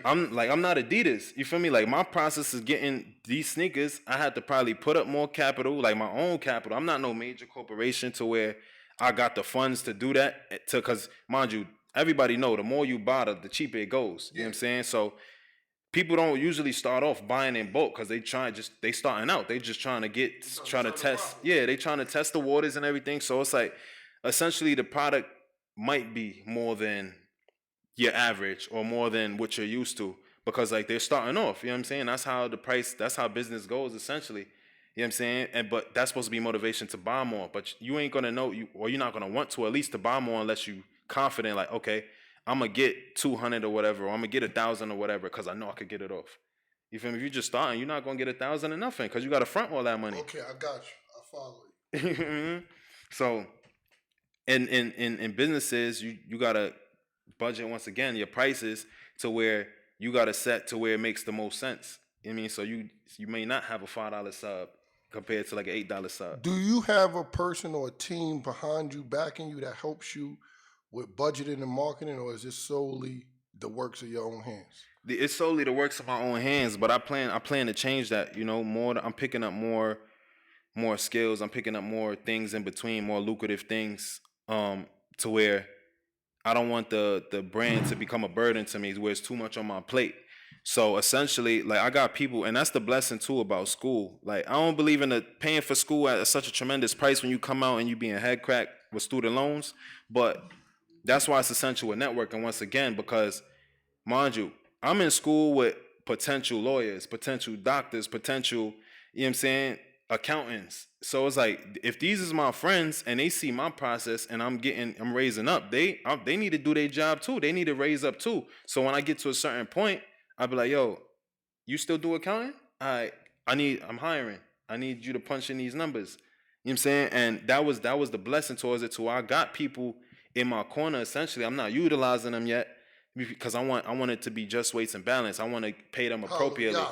I'm not Adidas. You feel me? Like my process is getting these sneakers. I had to probably put up more capital, like my own capital. I'm not no major corporation to where I got the funds to do that. Cause mind you, everybody know the more you buy, the cheaper it goes. You know what I'm saying? So people don't usually start off buying in bulk because they starting out. They just trying to test. Yeah, they trying to test the waters and everything. So it's like essentially the product might be more than your average or more than what you're used to because like they're starting off. You know what I'm saying? That's how business goes essentially. You know what I'm saying? But that's supposed to be motivation to buy more. But you ain't gonna know or you're not gonna want to at least to buy more unless you confident, like, okay, I'm gonna get 200 or whatever, or I'm gonna get 1,000 or whatever, because I know I could get it off. You feel me? If you just starting, you're not gonna get 1,000 or nothing, because you gotta front all that money. Okay, I got you. I follow you. So in businesses, you gotta budget once again your prices to where you gotta set to where it makes the most sense. You know what I mean? So you may not have a $5 sub compared to like an $8 sub. Do you have a person or a team behind you, backing you, that helps you with budgeting and marketing, or is this solely the works of your own hands? It's solely the works of my own hands, but I plan to change that. You know, I'm picking up more skills. I'm picking up more things in between, more lucrative things, to where I don't want the brand to become a burden to me, where it's too much on my plate. So essentially, like, I got people, and that's the blessing too about school. Like, I don't believe in the paying for school at such a tremendous price when you come out and you being head cracked with student loans, but that's why it's essential with networking once again, because, mind you, I'm in school with potential lawyers, potential doctors, potential, you know what I'm saying, accountants. So it's like, if these is my friends and they see my process and I'm raising up, they need to do their job too. They need to raise up too. So when I get to a certain point, I'll be like, yo, you still do accounting? All right, I'm hiring. I need you to punch in these numbers. You know what I'm saying? And that was the blessing towards it too. I got people in my corner, essentially. I'm not utilizing them yet because I want it to be just weights and balance. I want to pay them appropriately.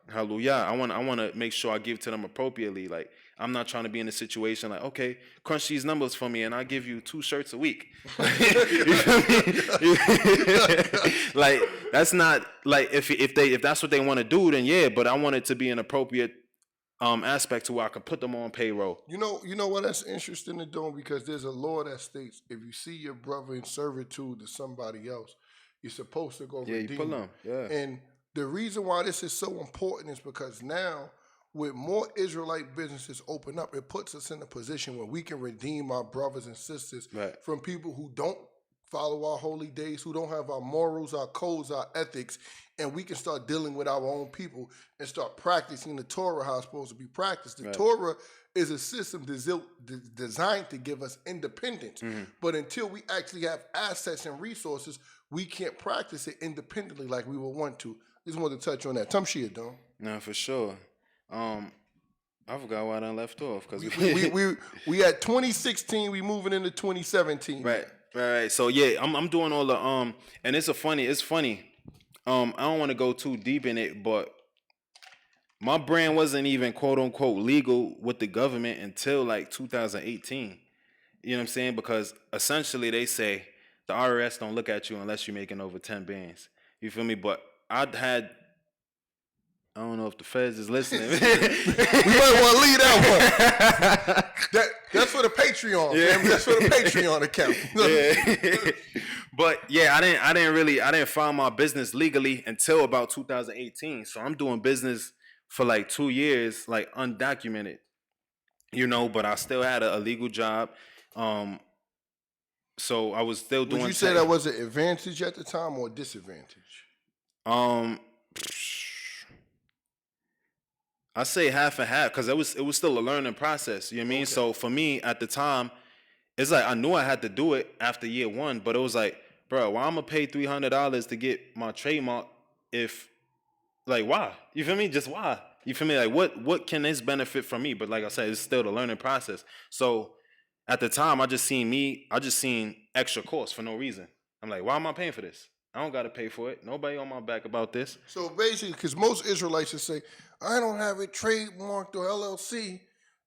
Hallelujah. I want to make sure I give to them appropriately. Like, I'm not trying to be in a situation like, okay, crunch these numbers for me and I give you 2 shirts a week. You feel me? Like, that's not, like, if that's what they want to do, then yeah, but I want it to be an appropriate aspect to where I can put them on payroll. You know what, that's interesting to do, because there's a law that states if you see your brother in servitude to somebody else, you're supposed to go redeem you pull them. Yeah. And the reason why this is so important is because now, with more Israelite businesses open up, it puts us in a position where we can redeem our brothers and sisters from people who don't follow our holy days, who don't have our morals, our codes, our ethics, and we can start dealing with our own people and start practicing the Torah how it's supposed to be practiced. The Torah is a system designed to give us independence, but until we actually have assets and resources, we can't practice it independently like we would want to. Just wanted to touch on that. Some shit, though. No, for sure. I forgot why I done left off, because we at 2016, we moving into 2017. Right. So yeah, I'm doing all the and it's funny. I don't want to go too deep in it, but my brand wasn't even quote unquote legal with the government until like 2018. You know what I'm saying? Because essentially they say the IRS don't look at you unless you're making over 10 bands. You feel me? But I don't know if the feds is listening. We might want to leave that one. That's for the Patreon. Yeah. That's for the Patreon account. Yeah. But yeah, I didn't file my business legally until about 2018. So I'm doing business for like 2 years, like undocumented, you know, but I still had a legal job. So I was still doing. Would you say that was an advantage at the time or a disadvantage? I say half and half, because it was still a learning process. You know what I mean? Okay. So for me at the time, it's like I knew I had to do it after year 1, but it was like, bro, why I'm gonna pay $300 to get my trademark if, like, why? You feel me? Just why? You feel me? Like, what can this benefit from me? But like I said, it's still the learning process. So at the time, I just seen extra costs for no reason. I'm like, why am I paying for this? I don't got to pay for it. Nobody on my back about this. So basically, because most Israelites will say, I don't have it trademarked or LLC,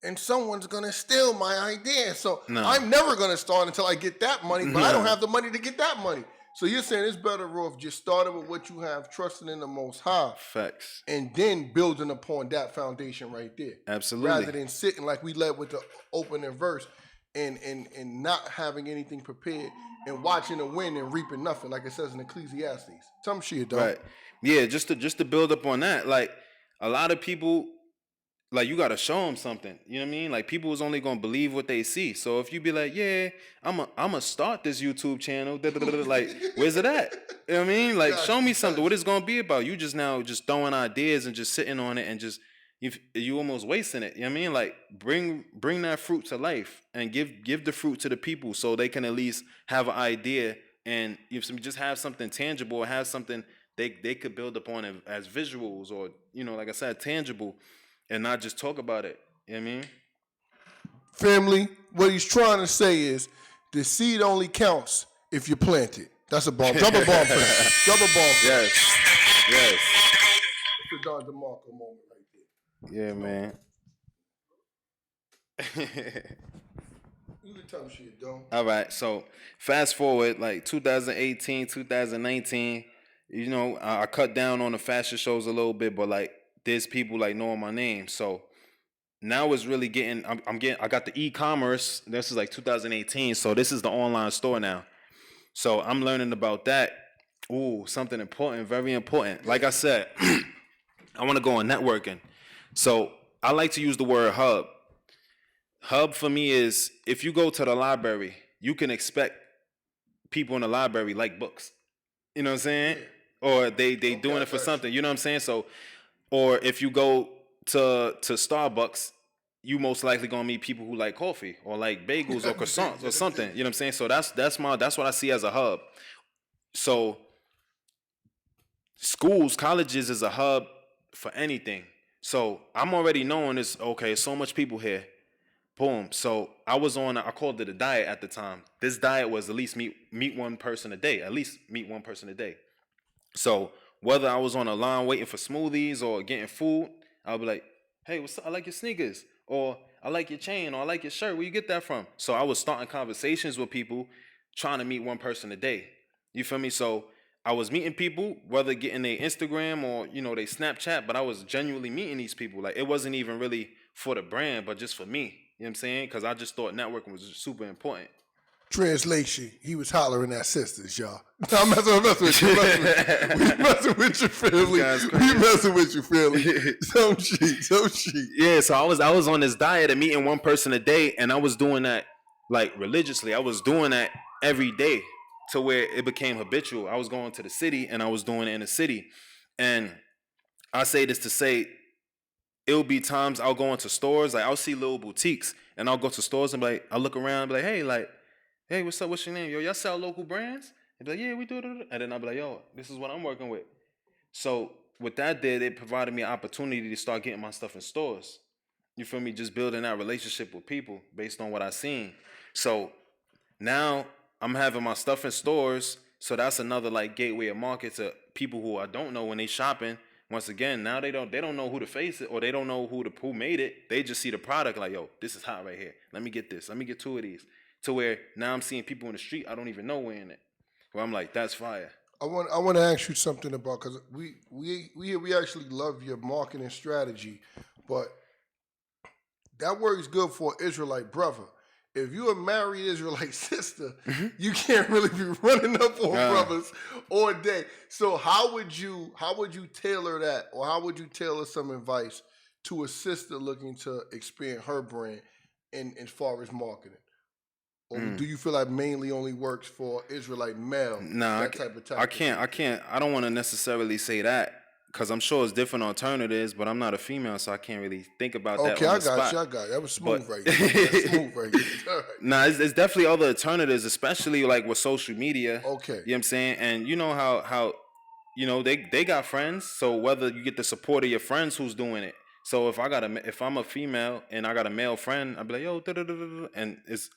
and someone's going to steal my idea. So I'm never going to start until I get that money, but I don't have the money to get that money. So you're saying it's better off just starting with what you have, trusting in the Most High. Facts. And then building upon that foundation right there. Absolutely. Rather than sitting like we led with the opening verse and not having anything prepared and watching the wind and reaping nothing, like it says in Ecclesiastes. Some shit, dog. Right. Yeah, just to build up on that, like, a lot of people, like, you got to show them something. You know what I mean? Like, people is only going to believe what they see. So if you be like, yeah, I'm a start this YouTube channel, like, where's it at? You know what I mean? Like, show me something. What it's going to be about? You just throwing ideas and just sitting on it and just, you almost wasting it. You know what I mean? Like bring that fruit to life and give the fruit to the people so they can at least have an idea and just have something tangible or have something they could build upon as visuals or, like I said, tangible and not just talk about it. You know what I mean? Family, what he's trying to say is the seed only counts if you plant it. That's a bomb. Drop a bomb for that. Drop a bomb for that. Yes. It's a Don DeMarco moment right there. Yeah, man. You can tell him shit, Don. All right, so fast forward, like 2018, 2019, I cut down on the fashion shows a little bit, but like there's people like knowing my name. So now it's really getting, I got the e-commerce. This is like 2018. So this is the online store now. So I'm learning about that. Ooh, something important, very important. Like I said, I want to go on networking. So I like to use the word hub. Hub for me is if you go to the library, you can expect people in the library like books. You know what I'm saying? Or they doing it for something. You know what I'm saying? So, or if you go to Starbucks, you most likely gonna meet people who like coffee or like bagels or croissants or something. You know what I'm saying? So that's what I see as a hub. So schools, colleges is a hub for anything. So I'm already knowing this. Okay, so much people here. Boom. So I called it a diet at the time. This diet was at least meet one person a day. At least meet one person a day. So whether I was on a line waiting for smoothies or getting food, I'll be like, hey, what's up? I like your sneakers. Or I like your chain. Or I like your shirt. Where you get that from? So I was starting conversations with people trying to meet one person a day. You feel me? So I was meeting people, whether getting their Instagram or, their Snapchat, but I was genuinely meeting these people. Like, it wasn't even really for the brand, but just for me. You know what I'm saying? Because I just thought networking was super important. Translation, he was hollering at sisters, y'all. I'm messing with you. We messing with your family. We messing with your family. Some shit. Yeah, so I was on this diet of meeting one person a day, and I was doing that like religiously. I was doing that every day to where it became habitual. I was going to the city, and I was doing it in the city. And I say this to say, it'll be times I'll go into stores, like I'll see little boutiques, and I'll go to stores and I'll look around and be like, hey, what's up? What's your name? Yo, y'all sell local brands? And be like, yeah, we do. And then I'll be like, yo, this is what I'm working with. So what that did, it provided me an opportunity to start getting my stuff in stores. You feel me? Just building that relationship with people based on what I seen. So now I'm having my stuff in stores. So that's another like gateway of market to people who I don't know when they shopping. Once again, now they don't know who to face it or they don't know who made it. They just see the product like, yo, this is hot right here. Let me get this. Let me get 2 of these. To where now I'm seeing people in the street I don't even know wearing it. Where I'm like, that's fire. I want to ask you something about, because we actually love your marketing strategy, but that works good for an Israelite brother. If you're a married Israelite sister, you can't really be running up on brothers all day. So how would you tailor that, or how would you tailor some advice to a sister looking to expand her brand in as far as marketing? Or do you feel like mainly only works for Israelite male? Nah, I can't. I don't want to necessarily say that because I'm sure it's different alternatives, but I'm not a female, so I can't really think about that. Okay, I got you. That was smooth right there. Nah, it's definitely other alternatives, especially like with social media. Okay. You know what I'm saying? And you know how they got friends, so whether you get the support of your friends who's doing it. So if I'm a female and I got a male friend, I'd be like, yo, and it's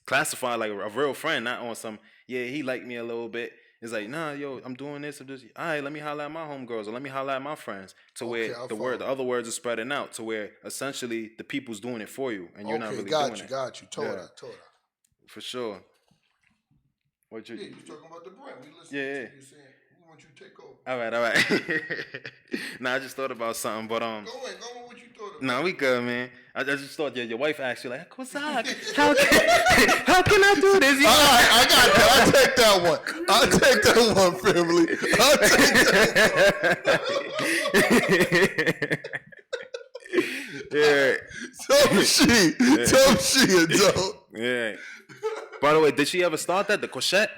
classified like a real friend, not on some, yeah, he liked me a little bit. It's like, nah, yo, I'm doing this. All right, let me holler at my homegirls or let me holler at my friends. To where the other words are spreading out to where essentially the people's doing it for you and you're not really doing it. Got you. Torah. For sure. You talking about the brand. We listen to you saying, we want you to take over. All right. Nah, I just thought about something, but Go on, what you thought about. Nah, we good, man. I just thought your wife asked you like, Kwazak, how can I do this? All right, I got that. I'll take that one, family. I'll take that one. Yeah. Some she, adult. Yeah. By the way, did she ever start that? The Cochette?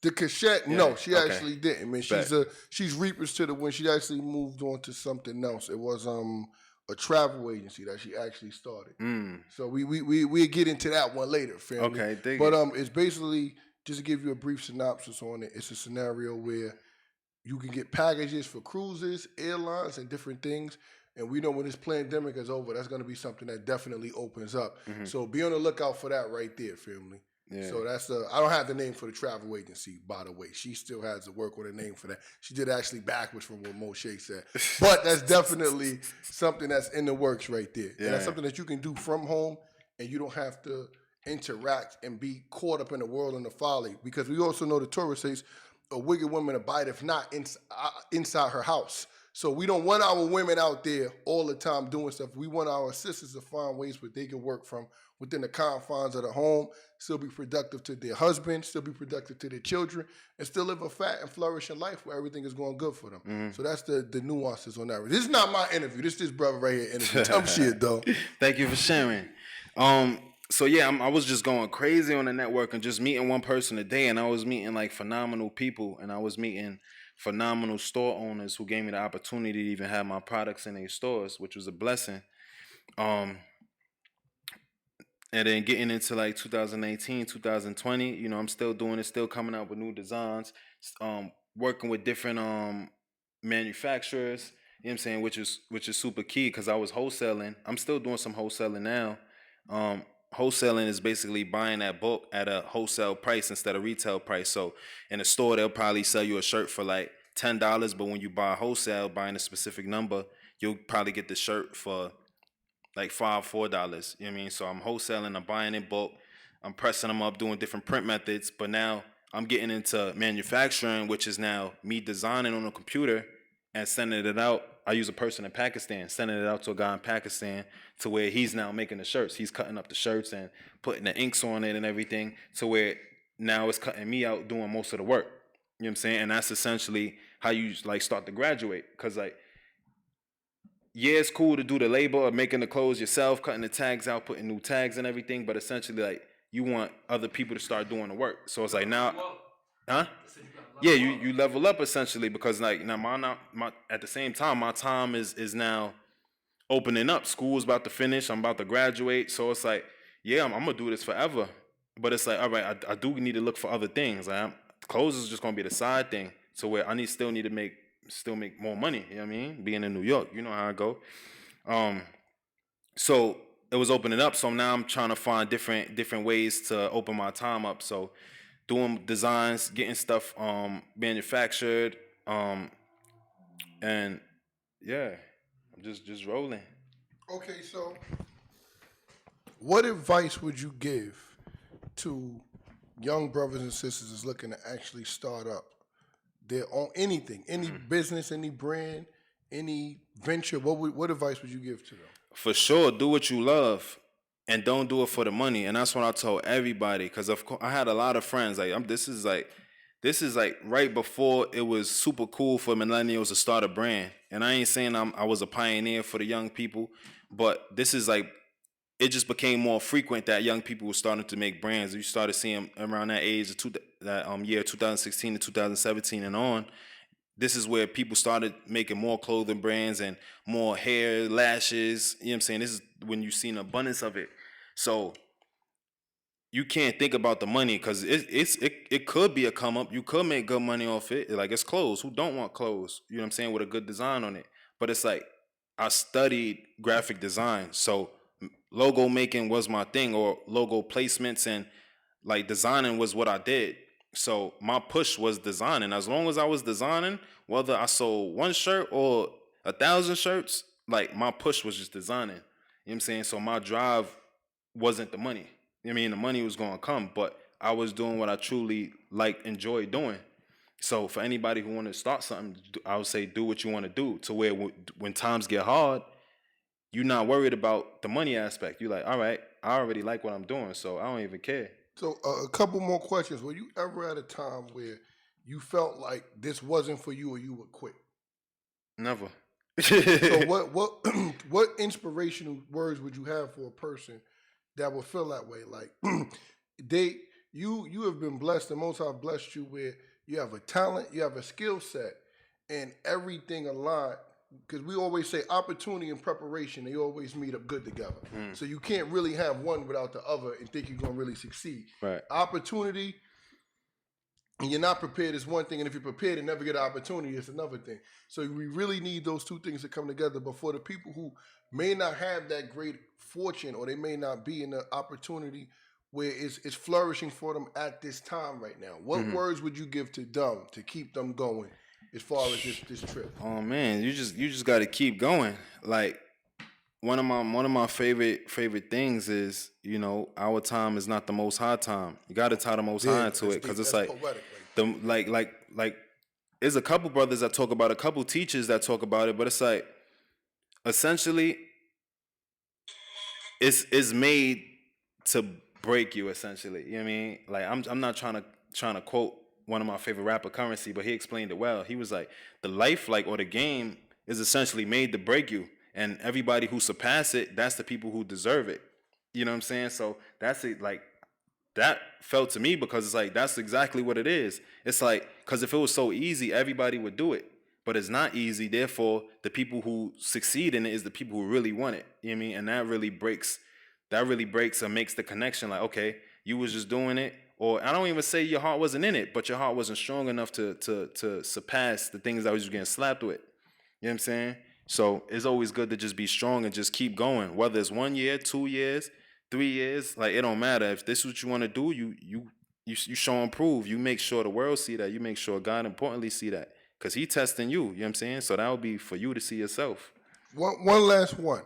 The Cochette? Yeah. No, she actually didn't. Man, she's Reapers to the Wind. She actually moved on to something else. It was a travel agency that she actually started. So we get into that one later, family. Okay, dig but it. it's basically, just to give you a brief synopsis on it, it's a scenario where you can get packages for cruises, airlines, and different things. And we know when this pandemic is over, that's going to be something that definitely opens up. So be on the lookout for that right there, family. Yeah. So that's I don't have the name for the travel agency, by the way. She still has to work on a name for that. She did actually backwards from what Moshe said. But that's definitely something that's in the works right there. Yeah. And that's something that you can do from home, and you don't have to interact and be caught up in the world and the folly. Because we also know the Torah says, a wicked woman abideth not inside her house. So we don't want our women out there all the time doing stuff. We want our sisters to find ways where they can work from within the confines of the home, still be productive to their husband, still be productive to their children, and still live a fat and flourishing life where everything is going good for them. So that's the nuances on that. This is not my interview. This brother right here interview. Tough shit, though. Thank you for sharing. So yeah, I was just going crazy on the network and just meeting one person a day, and I was meeting like phenomenal people, and I was meeting phenomenal store owners who gave me the opportunity to even have my products in their stores, which was a blessing. And then getting into like 2018, 2020, you know, I'm still doing it, still coming out with new designs, working with different manufacturers, you know what I'm saying, which is super key because I was wholesaling. I'm still doing some wholesaling now. Wholesaling is basically buying that bulk at a wholesale price instead of retail price. So in a store, they'll probably sell you a shirt for like $10, but when you buy wholesale, buying a specific number, you'll probably get the shirt for like $4. You know what I mean? So I'm wholesaling, I'm buying in bulk, I'm pressing them up, doing different print methods, but now I'm getting into manufacturing, which is now me designing on a computer and sending it out. I use a person in Pakistan, sending it out to a guy in Pakistan to where he's now making the shirts. He's cutting up the shirts and putting the inks on it and everything to where now it's cutting me out doing most of the work. You know what I'm saying? And that's essentially how you like start to graduate. Because like, yeah, it's cool to do the labor of making the clothes yourself, cutting the tags out, putting new tags and everything. But essentially like you want other people to start doing the work. So it's like now, huh? Yeah, you level up essentially because like now my at the same time my time is now opening up. School's about to finish. I'm about to graduate. So it's like, yeah, I'm gonna do this forever. But it's like, all right, I do need to look for other things. Like clothes is just gonna be the side thing. So where I still need to make more money. You know what I mean? Being in New York, you know how I go. So it was opening up. So now I'm trying to find different ways to open my time up. So doing designs, getting stuff manufactured, and yeah, I'm just rolling. Okay, so what advice would you give to young brothers and sisters that's looking to actually start up their own anything, any business, any brand, any venture? What advice would you give to them? For sure, do what you love. And don't do it for the money. And that's what I told everybody. Because of course, I had a lot of friends. Like this is like right before it was super cool for millennials to start a brand. And I ain't saying I was a pioneer for the young people, but this is like it just became more frequent that young people were starting to make brands. You started seeing them around that age, year 2016 to 2017 and on. This is where people started making more clothing brands and more hair, lashes. You know what I'm saying? This is when you see an abundance of it. So you can't think about the money because it could be a come up. You could make good money off it. Like it's clothes. Who don't want clothes? You know what I'm saying? With a good design on it. But it's like I studied graphic design. So logo making was my thing, or logo placements and like designing was what I did. So my push was designing. As long as I was designing, whether I sold one shirt or 1,000 shirts, like my push was just designing. You know what I'm saying? So my drive wasn't the money. You know what I mean? The money was going to come, but I was doing what I truly enjoyed doing. So for anybody who want to start something, I would say do what you want to do to where when times get hard, you're not worried about the money aspect. You're like, all right, I already like what I'm doing, so I don't even care. So a couple more questions. Were you ever at a time where you felt like this wasn't for you or you would quit? Never. So what inspirational words would you have for a person that would feel that way? Like you have been blessed, the Most High blessed you where you have a talent, you have a skill set, and everything aligned because we always say opportunity and preparation, they always meet up good together. So you can't really have one without the other and think you're going to really succeed. Right. Opportunity and you're not prepared is one thing, and if you're prepared and never get an opportunity, it's another thing. So we really need those two things to come together. But for the people who may not have that great fortune, or they may not be in the opportunity where it's flourishing for them at this time right now, what words would you give to them to keep them going as far as this trip? Oh man, you just got to keep going. Like one of my favorite things is, you know, our time is not the most high time. You got to tie the most high into it, because it's like poetic, like there's a couple brothers that talk about it, a couple teachers that talk about it, but it's like essentially it's made to break you, essentially. You know what I mean? Like I'm not trying to quote one of my favorite rapper, Currency, but he explained it well. He was like, the life, like, or the game is essentially made to break you, and everybody who surpass it, that's the people who deserve it. You know what I'm saying? So that's it. Like, that felt to me, because it's like, that's exactly what it is. It's like, because if it was so easy, everybody would do it. But it's not easy. Therefore, the people who succeed in it is the people who really want it. You know what I mean? And that really breaks and makes the connection. Like, okay, you was just doing it. Or I don't even say your heart wasn't in it, but your heart wasn't strong enough to surpass the things that was getting slapped with. You know what I'm saying? So it's always good to just be strong and just keep going. Whether it's 1 year, 2 years, 3 years, like, it don't matter. If this is what you want to do, you show and prove. You make sure the world see that. You make sure God importantly see that. Because he testing you. You know what I'm saying? So that would be for you to see yourself. One last one.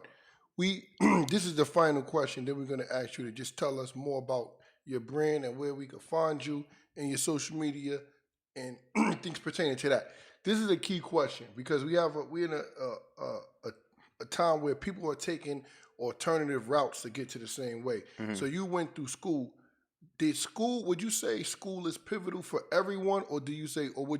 This is the final question. Then we're going to ask you to just tell us more about your brand and where we can find you and your social media and things pertaining to that. This is a key question, because we're in a time where people are taking alternative routes to get to the same way. So you went through school. Would you say school is pivotal for everyone, or would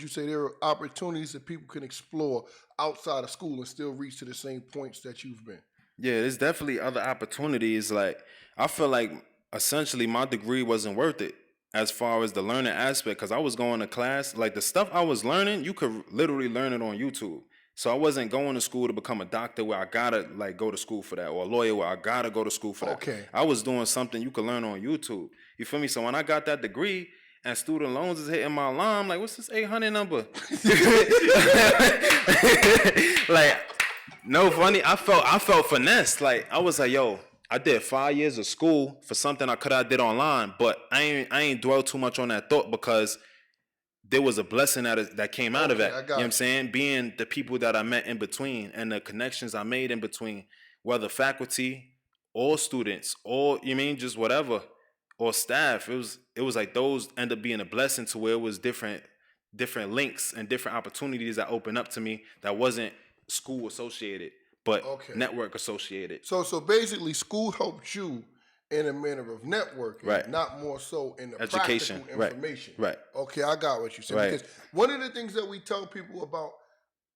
you say there are opportunities that people can explore outside of school and still reach to the same points that you've been? Yeah, there's definitely other opportunities. Like, I feel like essentially my degree wasn't worth it as far as the learning aspect, because I was going to class. Like, the stuff I was learning, you could literally learn it on YouTube. So I wasn't going to school to become a doctor where I gotta, like, go to school for that, or a lawyer where I gotta go to school for that. Okay. I was doing something you could learn on YouTube. You feel me? So when I got that degree and student loans is hitting my line, I'm like, what's this 800 number? Like, no funny. I felt finessed. Like, I was like, yo, I did 5 years of school for something I could have did online, but I ain't dwell too much on that thought, because there was a blessing that came out of that. You know what I'm saying? Being the people that I met in between and the connections I made in between, whether faculty or students or, you mean, just whatever, or staff. It was like those end up being a blessing to where it was different links and different opportunities that opened up to me that wasn't school associated, but network associated. So basically, school helped you in a manner of networking, right, not more so in the education, practical information. Right. Okay, I got what you said. Right. Because one of the things that we tell people about,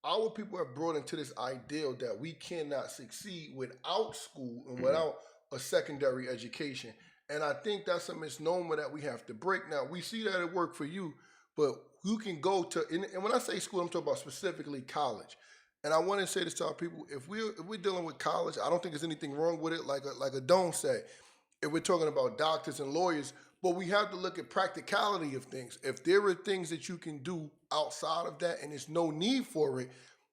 our people have brought into this ideal that we cannot succeed without school and without a secondary education. And I think that's a misnomer that we have to break. Now, we see that it worked for you, but you can go to, and when I say school, I'm talking about specifically college. And I want to say this to our people: if we're dealing with college, I don't think there's anything wrong with it. Like Adon said, if we're talking about doctors and lawyers, but we have to look at practicality of things. If there are things that you can do outside of that and there's no need for it,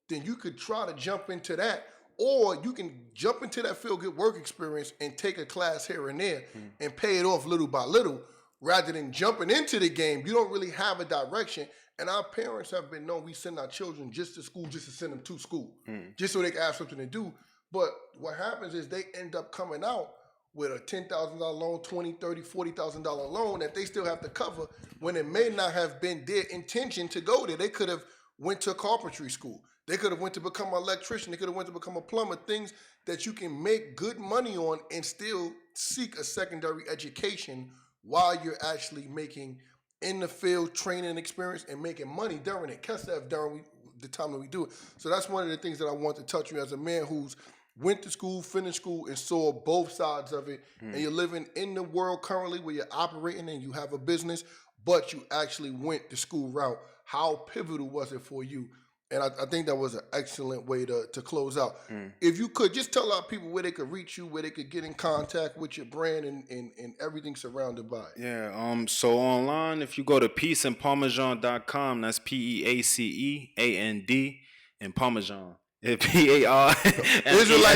then you could try to jump into that, or you can jump into that field, get work experience, and take a class here and there and pay it off little by little, rather than jumping into the game. You don't really have a direction. And our parents have been known, we send our children just to school, just to send them to school, just so they can have something to do. But what happens is they end up coming out with a $10,000 loan, $20,000, $30,000, $40,000 loan that they still have to cover, when it may not have been their intention to go there. They could have went to carpentry school. They could have went to become an electrician. They could have went to become a plumber, things that you can make good money on and still seek a secondary education while you're actually making in the field training experience and making money during it. Kesef during the time that we do it. So that's one of the things that I want to touch you as a man who's went to school, finished school, and saw both sides of it. And you're living in the world currently where you're operating and you have a business, but you actually went the school route. How pivotal was it for you And I think that was an excellent way to close out. If you could just tell our people where they could reach you, where they could get in contact with your brand and everything surrounded by it. Yeah. So online, if you go to peaceandparmesan.com, that's PEACEAND and Parmesan. Israelites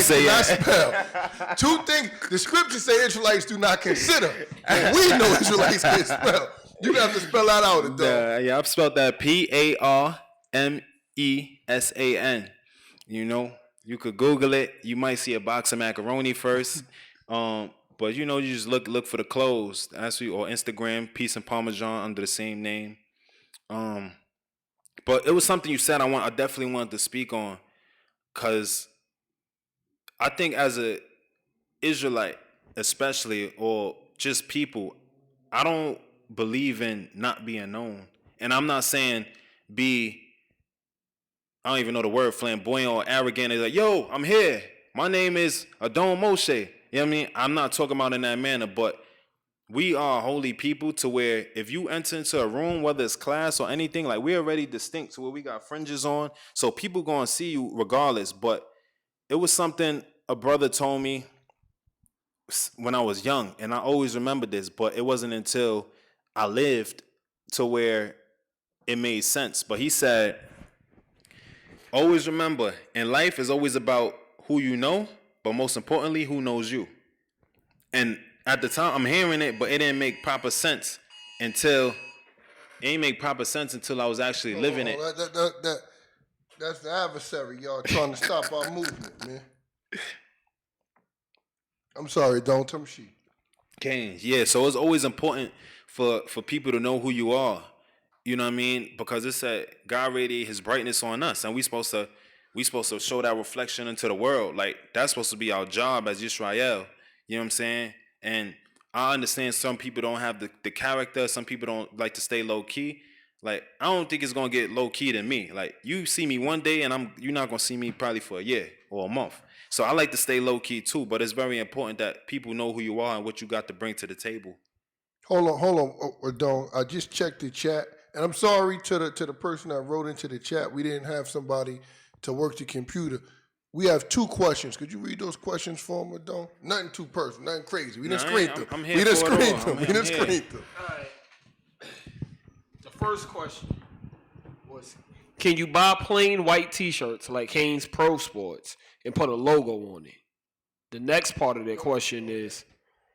do not spell. Two things. The scriptures say Israelites do not consider. And we know Israelites can spell. You have to spell that out, though. Yeah, I've spelled that PARMESAN. You know, you could Google it. You might see a box of macaroni first. But you just look for the clothes. That's or Instagram, Peace and Parmesan under the same name. But it was something you said I definitely wanted to speak on. Cause I think as a Israelite, especially, or just people, I don't believe in not being known. And I'm not saying I don't even know the word, flamboyant or arrogant. It's like, yo, I'm here. My name is Adon Moshe. You know what I mean? I'm not talking about in that manner, but we are holy people to where if you enter into a room, whether it's class or anything, like we're already distinct to where we got fringes on. So people going to see you regardless. But it was something a brother told me when I was young, and I always remember this, but it wasn't until I lived to where it made sense. But he said, always remember, in life is always about who you know, but most importantly, who knows you. And at the time, I'm hearing it, but it didn't make proper sense until I was actually living it. That's the adversary, y'all, trying to stop our movement, man. I'm sorry, don't tell me she. Okay, yeah. So it's always important for people to know who you are. You know what I mean? Because it said God radiated His brightness on us, and we supposed to show that reflection into the world. Like that's supposed to be our job as Israel. You know what I'm saying? And I understand some people don't have the character. Some people don't like to stay low key. Like I don't think it's gonna get low key than me. Like you see me one day, and you're not gonna see me probably for a year or a month. So I like to stay low key too. But it's very important that people know who you are and what you got to bring to the table. Hold on, Adon. I just checked the chat, and I'm sorry to the person that wrote into the chat. We didn't have somebody to work the computer. We have 2 questions. Could you read those questions for me, Adon? Nothing too personal, nothing crazy. We didn't screen them. I'm here for it all. We didn't screen them. All right. The first question was, can you buy plain white T-shirts like Hanes Pro Sports and put a logo on it? The next part of that question is,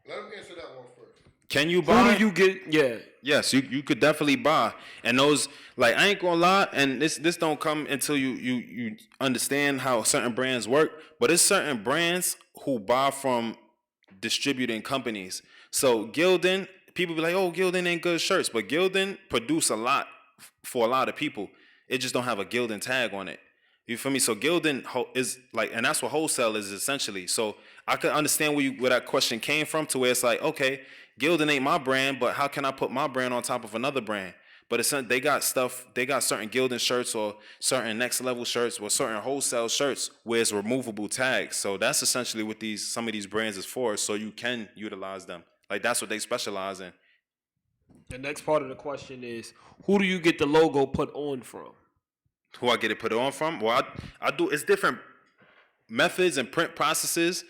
Let him answer that one first. Can you buy? who do you get? Yeah. Yes, you could definitely buy. And those, like, I ain't gonna lie, and this don't come until you understand how certain brands work, but it's certain brands who buy from distributing companies. So Gildan, people be like, oh, Gildan ain't good shirts, but Gildan produce a lot for a lot of people. It just don't have a Gildan tag on it. You feel me? So Gildan is like, and that's what wholesale is essentially. So I could understand where that question came from, to where it's like, okay, Gildan ain't my brand, but how can I put my brand on top of another brand? But it's they got certain Gildan shirts or certain next level shirts or certain wholesale shirts where it's removable tags. So that's essentially what some of these brands is for. So you can utilize them. Like that's what they specialize in. The next part of the question is, who do you get the logo put on from? Who I get it put on from? Well, I do. It's different methods and print processes.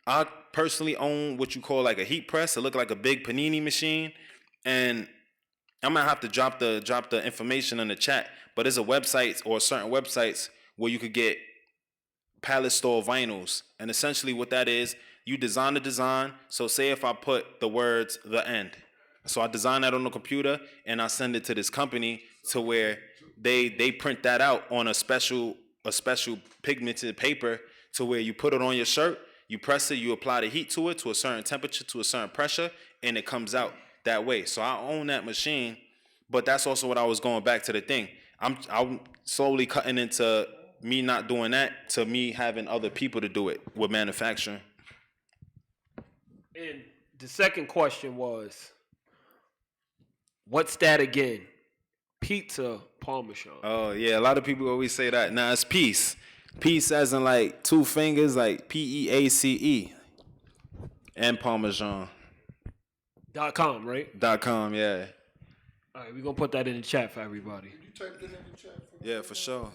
I personally own what you call like a heat press. It look like a big panini machine, and I'm gonna have to drop the information in the chat. But there's a website or certain websites where you could get pallet store vinyls, and essentially what that is, you design the design. So say if I put the words "the end," so I design that on the computer and I send it to this company to where they print that out on a special pigmented paper to where you put it on your shirt. You press it, you apply the heat to it to a certain temperature, to a certain pressure, and it comes out that way. So I own that machine, but that's also what I was going back to the thing. I'm slowly cutting into me not doing that to me having other people to do it with manufacturing. And the second question was, what's that again? Pizza Parmesan. Oh yeah, a lot of people always say that. Nah, it's peace. Peace as in like 2 fingers, like PEACE. And Parmesan. .com, right? .com, yeah. All right, we're going to put that in the chat for everybody. You typed it in the chat for me? Yeah, for sure.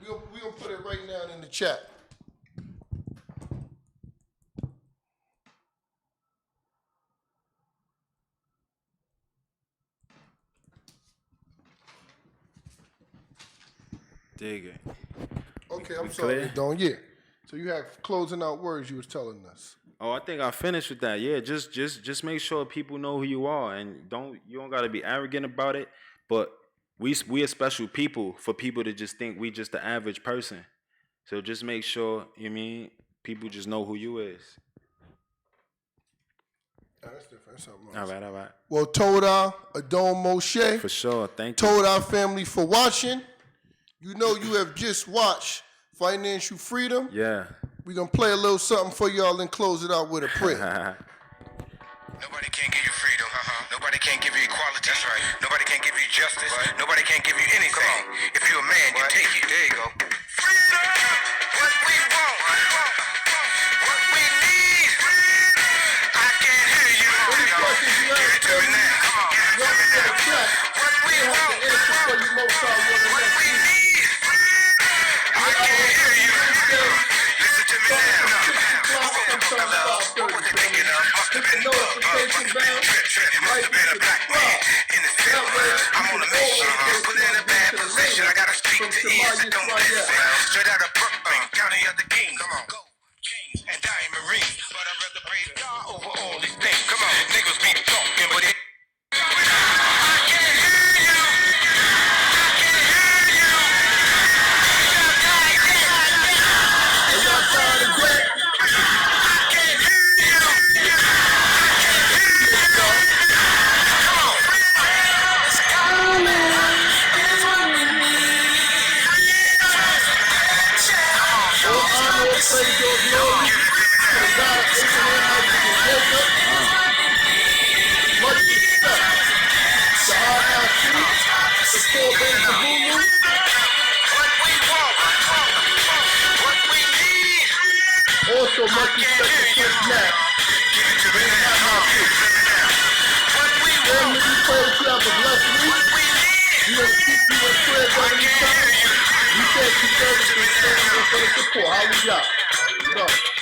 We're gonna put it right now in the chat. Dig it. Okay, I'm We sorry, clear? Don. Yeah. So you have closing out words you was telling us. Oh, I think I finished with that. Yeah, just make sure people know who you are, and you don't gotta be arrogant about it. But we are special people for people to just think we just the average person. So just make sure people just know who you is. That's different. That's something else. All right. Well, Torah, Adon, Moshe, For sure. Thank you. Torah family for watching. You know you have just watched Financial Freedom. Yeah. We're going to play a little something for y'all and close it out with a prayer. Nobody can give you freedom. Nobody can give you equality. That's right. Nobody can give you justice. Nobody can give you anything. If you're a man, you take it. There you go. Freedom! What we want. What we need. I can't hear you. Any questions you Give have, it to me now. Come on. Give it to me now. What we you have want. the answer for you most time What we need. I can't hear you. Listen to me now. What was they thinking of? Must have been bug. Must have been trip. It must have been a black man in the film. I'm on a mission. Put in a bad position. I gotta speak to ears that don't listen. Straight out of Brooklyn, County of the Kings. Come on. Gold, chains, and diamond rings. But I'd rather praise God over all these things. Come on. Niggas be talking, but it. I can't hear you. I can't hear you. Also, much respect to Chris Mack. Family, we pray that you have a blessed week. We will keep you in prayer during these times. We thank you for the support. Hallelujah.